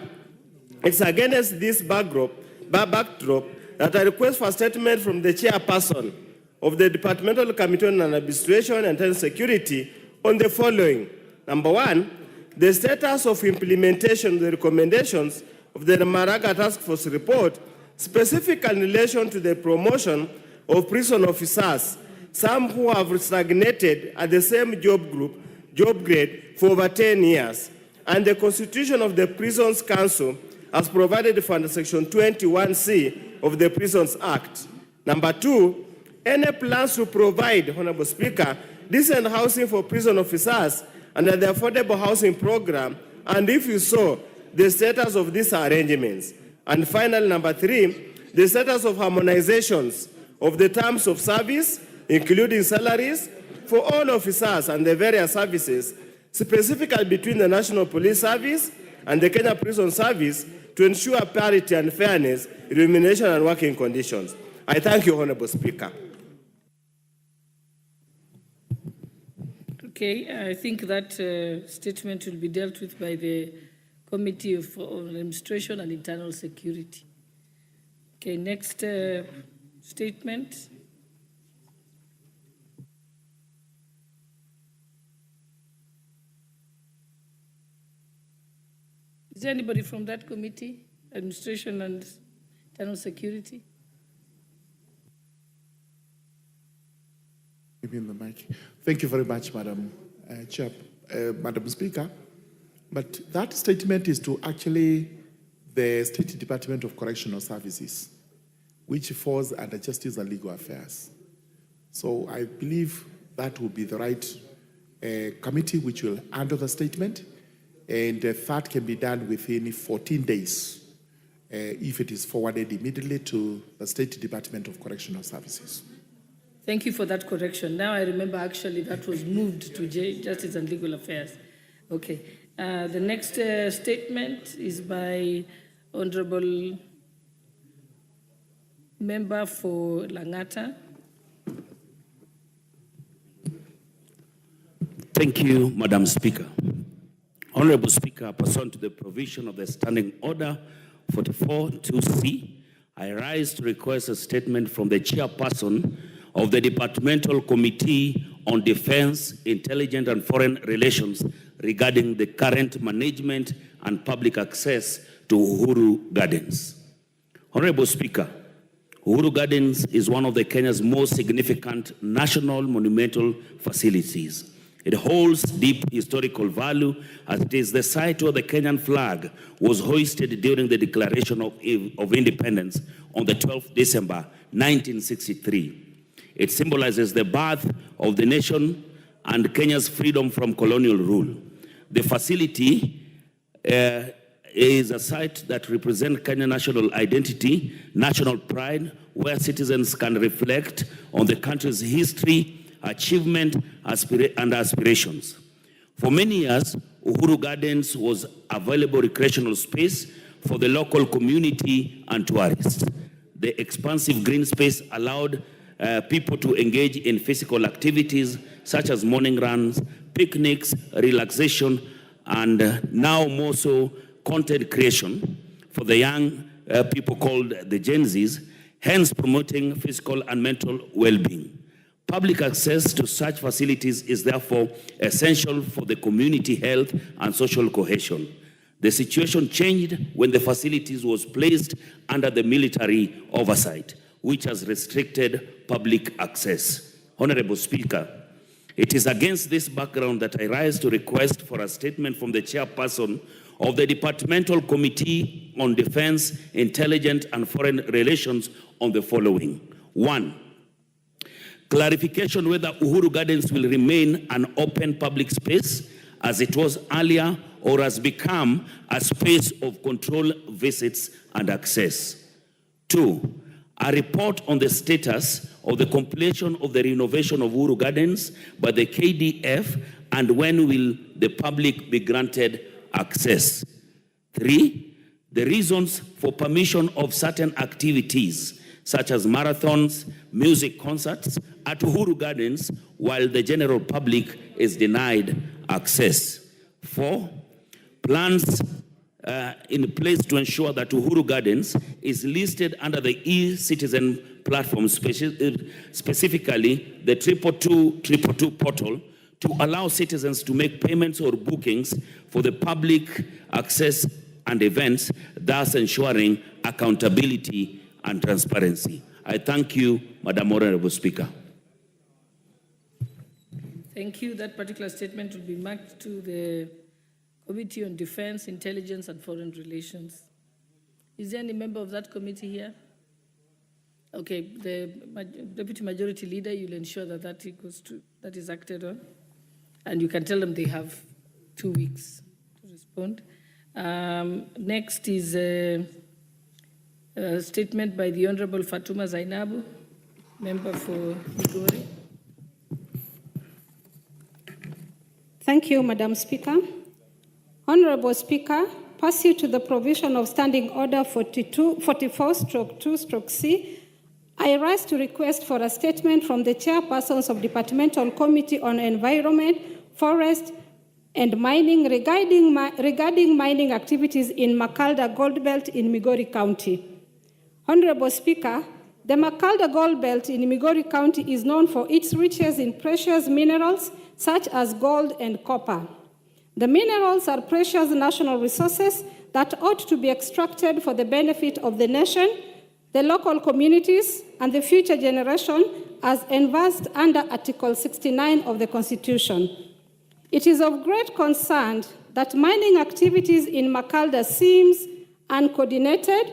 it's against this backdrop that I request for a statement from the chairperson of the Departmental Committee on Administration and Internal Security on the following. Number one, the status of implementation of the recommendations of the Maraga Task Force report, specifically in relation to the promotion of prison officers, some who have stagnated at the same job grade for over 10 years, and the constitution of the Prisons Council as provided for under Section 21C of the Prisons Act. Number two, any plans to provide, Honorable Speaker, decent housing for prison officers under the Affordable Housing Program, and if you so, the status of these arrangements. And finally, number three, the status of harmonizations of the terms of service, including salaries, for all officers and the various services, specifically between the National Police Service and the Kenya Prison Service, to ensure parity and fairness, remuneration and working conditions. I thank you, Honorable Speaker. Okay, I think that statement will be dealt with by the Committee of Administration and Internal Security. Okay, next statement. Is there anybody from that committee, Administration and Internal Security? Give me the mic. Thank you very much, Madam Madam Speaker. But that statement is to actually the State Department of Correctional Services, which falls under Justice and Legal Affairs. So I believe that will be the right committee which will handle the statement, and that can be done within 14 days if it is forwarded immediately to the State Department of Correctional Services. Thank you for that correction. Now I remember actually that was moved to Justice and Legal Affairs. Okay. The next statement is by Honorable Member for Langata. Thank you, Madam Speaker. Honorable Speaker, pursuant to the provision of the Standing Order 44.2c, I rise to request a statement from the chairperson of the Departmental Committee on Defense, Intelligence and Foreign Relations regarding the current management and public access to Uhuru Gardens. Honorable Speaker, Uhuru Gardens is one of the Kenya's most significant national monumental facilities. It holds deep historical value as it is the site where the Kenyan flag was hoisted during the Declaration of Independence on the 12th December 1963. It symbolizes the birth of the nation and Kenya's freedom from colonial rule. The facility is a site that represents Kenyan national identity, national pride, where citizens can reflect on the country's history, achievement, and aspirations. For many years, Uhuru Gardens was available recreational space for the local community and tourists. The expansive green space allowed people to engage in physical activities such as morning runs, picnics, relaxation, and now more so content creation for the young people called the Gen Zs, hence promoting physical and mental well-being. Public access to such facilities is therefore essential for the community health and social cohesion. The situation changed when the facilities was placed under the military oversight, which has restricted public access. Honorable Speaker, it is against this background that I rise to request for a statement from the chairperson of the Departmental Committee on Defense, Intelligence and Foreign Relations on the following. 1. Clarification whether Uhuru Gardens will remain an open public space as it was earlier or has become a space of controlled visits and access. 2. A report on the status of the completion of the renovation of Uhuru Gardens by the KDF and when will the public be granted access. 3. The reasons for permission of certain activities such as marathons, music concerts at Uhuru Gardens while the general public is denied access. 4. Plans in place to ensure that Uhuru Gardens is listed under the e-citizen platform, specifically the 222 portal, to allow citizens to make payments or bookings for the public access and events, thus ensuring accountability and transparency. I thank you, Madam Honorable Speaker. Thank you. That particular statement will be marked to the Committee on Defense, Intelligence and Foreign Relations. Is there any member of that committee here? Okay, the Deputy Majority Leader, you'll ensure that that is acted on. And you can tell them they have 2 weeks to respond. Next is a statement by the Honorable Fatuma Zainabu, member for Migori. Thank you, Madam Speaker. Honorable Speaker, pursuant to the provision of Standing Order 44/2/C, I rise to request for a statement from the chairpersons of Departmental Committee on Environment, Forest, and Mining regarding mining activities in Makalda Gold Belt in Migori County. Honorable Speaker, the Makalda Gold Belt in Migori County is known for its riches in precious minerals such as gold and copper. The minerals are precious national resources that ought to be extracted for the benefit of the nation, the local communities, and the future generation as envisaged under Article 69 of the Constitution. It is of great concern that mining activities in Makalda seems uncoordinated,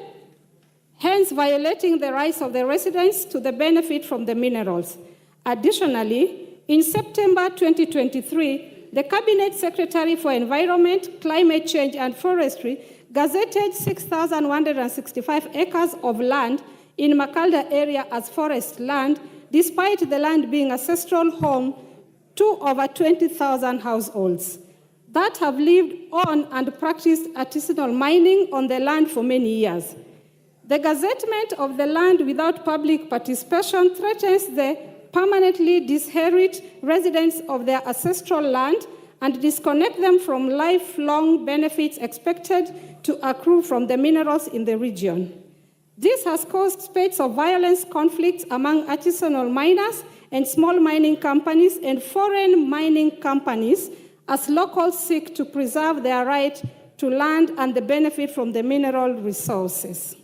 hence violating the rights of the residents to the benefit from the minerals. Additionally, in September 2023, the Cabinet Secretary for Environment, Climate Change and Forestry gazetted 6,165 acres of land in Makalda area as forest land, despite the land being ancestral home to over 20,000 households that have lived on and practiced artisanal mining on the land for many years. The gazettement of the land without public participation threatens the permanently disinherit residents of their ancestral land and disconnect them from lifelong benefits expected to accrue from the minerals in the region. This has caused spate of violence conflicts among artisanal miners and small mining companies and foreign mining companies as locals seek to preserve their right to land and the benefit from the mineral resources.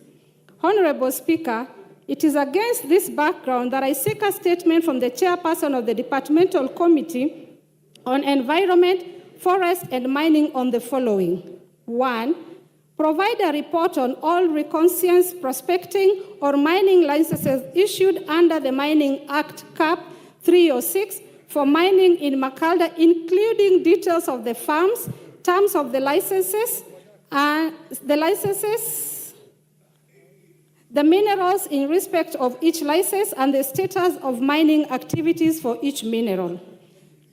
Honorable Speaker, it is against this background that I seek a statement from the chairperson of the Departmental Committee on Environment, Forest, and Mining on the following. 1. Provide a report on all reconnaissance, prospecting, or mining licenses issued under the Mining Act Cap 306 for mining in Makalda, including details of the farms, terms of the licenses, The licenses, the minerals in respect of each license, and the status of mining activities for each mineral.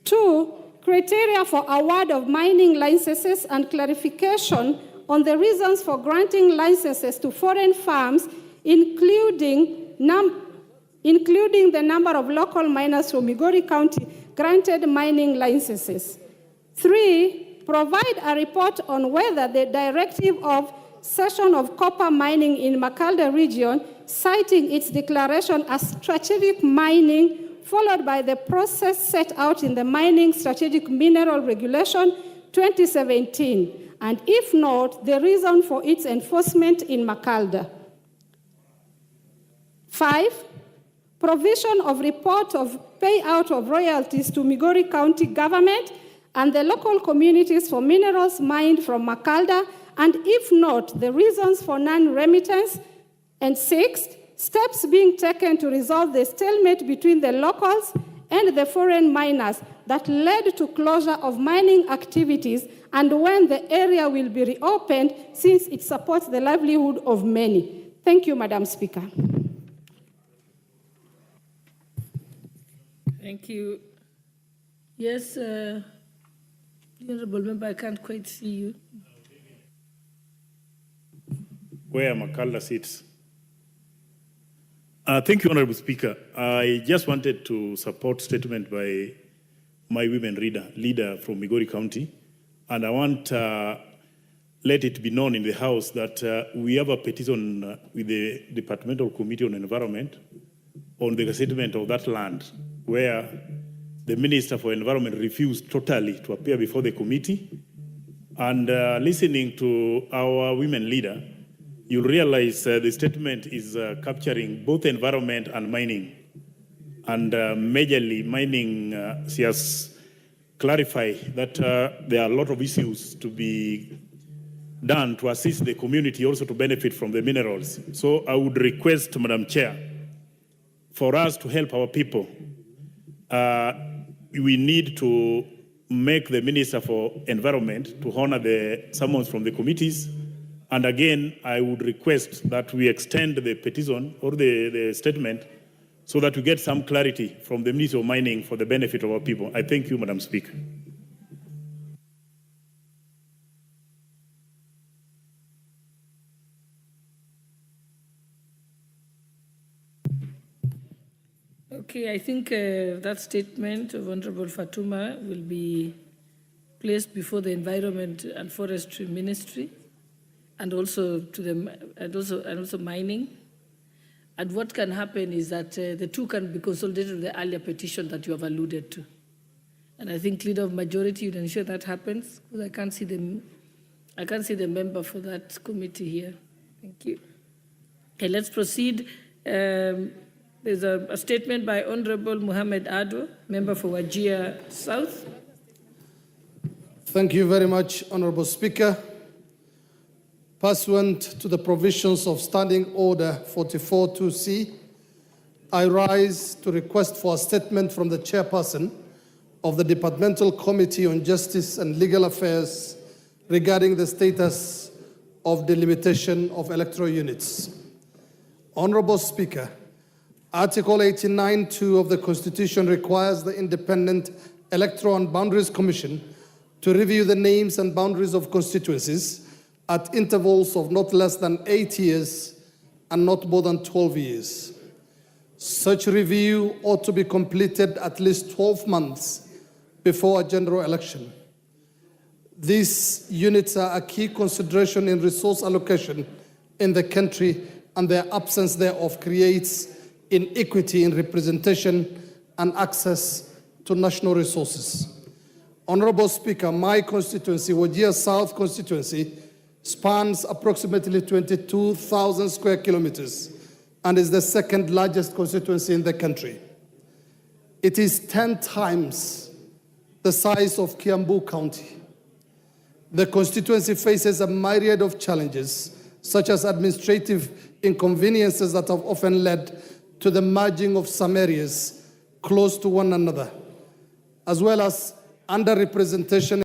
2, criteria for award of mining licenses and clarification on the reasons for granting licenses to foreign firms, including the number of local miners from Migori County granted mining licenses. 3, provide a report on whether the directive of cession of copper mining in Makalda region, citing its declaration as strategic mining, followed by the process set out in the Mining Strategic Mineral Regulation 2017, and if not, the reason for its enforcement in Makalda. 5, provision of report of payout of royalties to Migori County government and the local communities for minerals mined from Makalda, and if not, the reasons for non-remittance. And 6, steps being taken to resolve the stalemate between the locals and the foreign miners that led to closure of mining activities, and when the area will be reopened since it supports the livelihood of many. Thank you, Madam Speaker. Thank you. Yes, Honorable Member, I can't quite see you. Where Makalda sits. Thank you, Honorable Speaker. I just wanted to support statement by my women leader from Migori County, and I want let it be known in the House that we have a petition with the Departmental Committee on Environment on the settlement of that land, where the Minister for Environment refused totally to appear before the committee. And listening to our women leader, you'll realize the statement is capturing both environment and mining. And majorly mining, she has clarified that there are a lot of issues to be done to assist the community also to benefit from the minerals. So I would request, Madam Chair, for us to help our people. We need to make the Minister for Environment to honor the summons from the committees. And again, I would request that we extend the petition or the statement so that we get some clarity from the Ministry of Mining for the benefit of our people. I thank you, Madam Speaker. Okay, I think that statement of Honorable Fatuma will be placed before the Environment and Forestry Ministry, and also to them, and also mining. And what can happen is that the two can be consolidated with the earlier petition that you have alluded to. And I think leader of majority would ensure that happens, because I can't see the member for that committee here. Thank you. Okay, let's proceed. There's a statement by Honorable Muhammad Ado, member for Wajir South. Thank you very much, Honorable Speaker. Pursuant to the provisions of Standing Order 44-2C, I rise to request for a statement from the chairperson of the Departmental Committee on Justice and Legal Affairs regarding the status of delimitation of electoral units. Honorable Speaker, Article 89(2) of the Constitution requires the Independent Electoral and Boundaries Commission to review the names and boundaries of constituencies at intervals of not less than 8 years and not more than 12 years. Such review ought to be completed at least 12 months before a general election. These units are a key consideration in resource allocation in the country, and their absence thereof creates inequity in representation and access to national resources. Honorable Speaker, my constituency, Wajir South constituency, spans approximately 22,000 square kilometers and is the second largest constituency in the country. It is 10 times the size of Kiambu County. The constituency faces a myriad of challenges, such as administrative inconveniences that have often led to the merging of some areas close to one another, as well as underrepresentation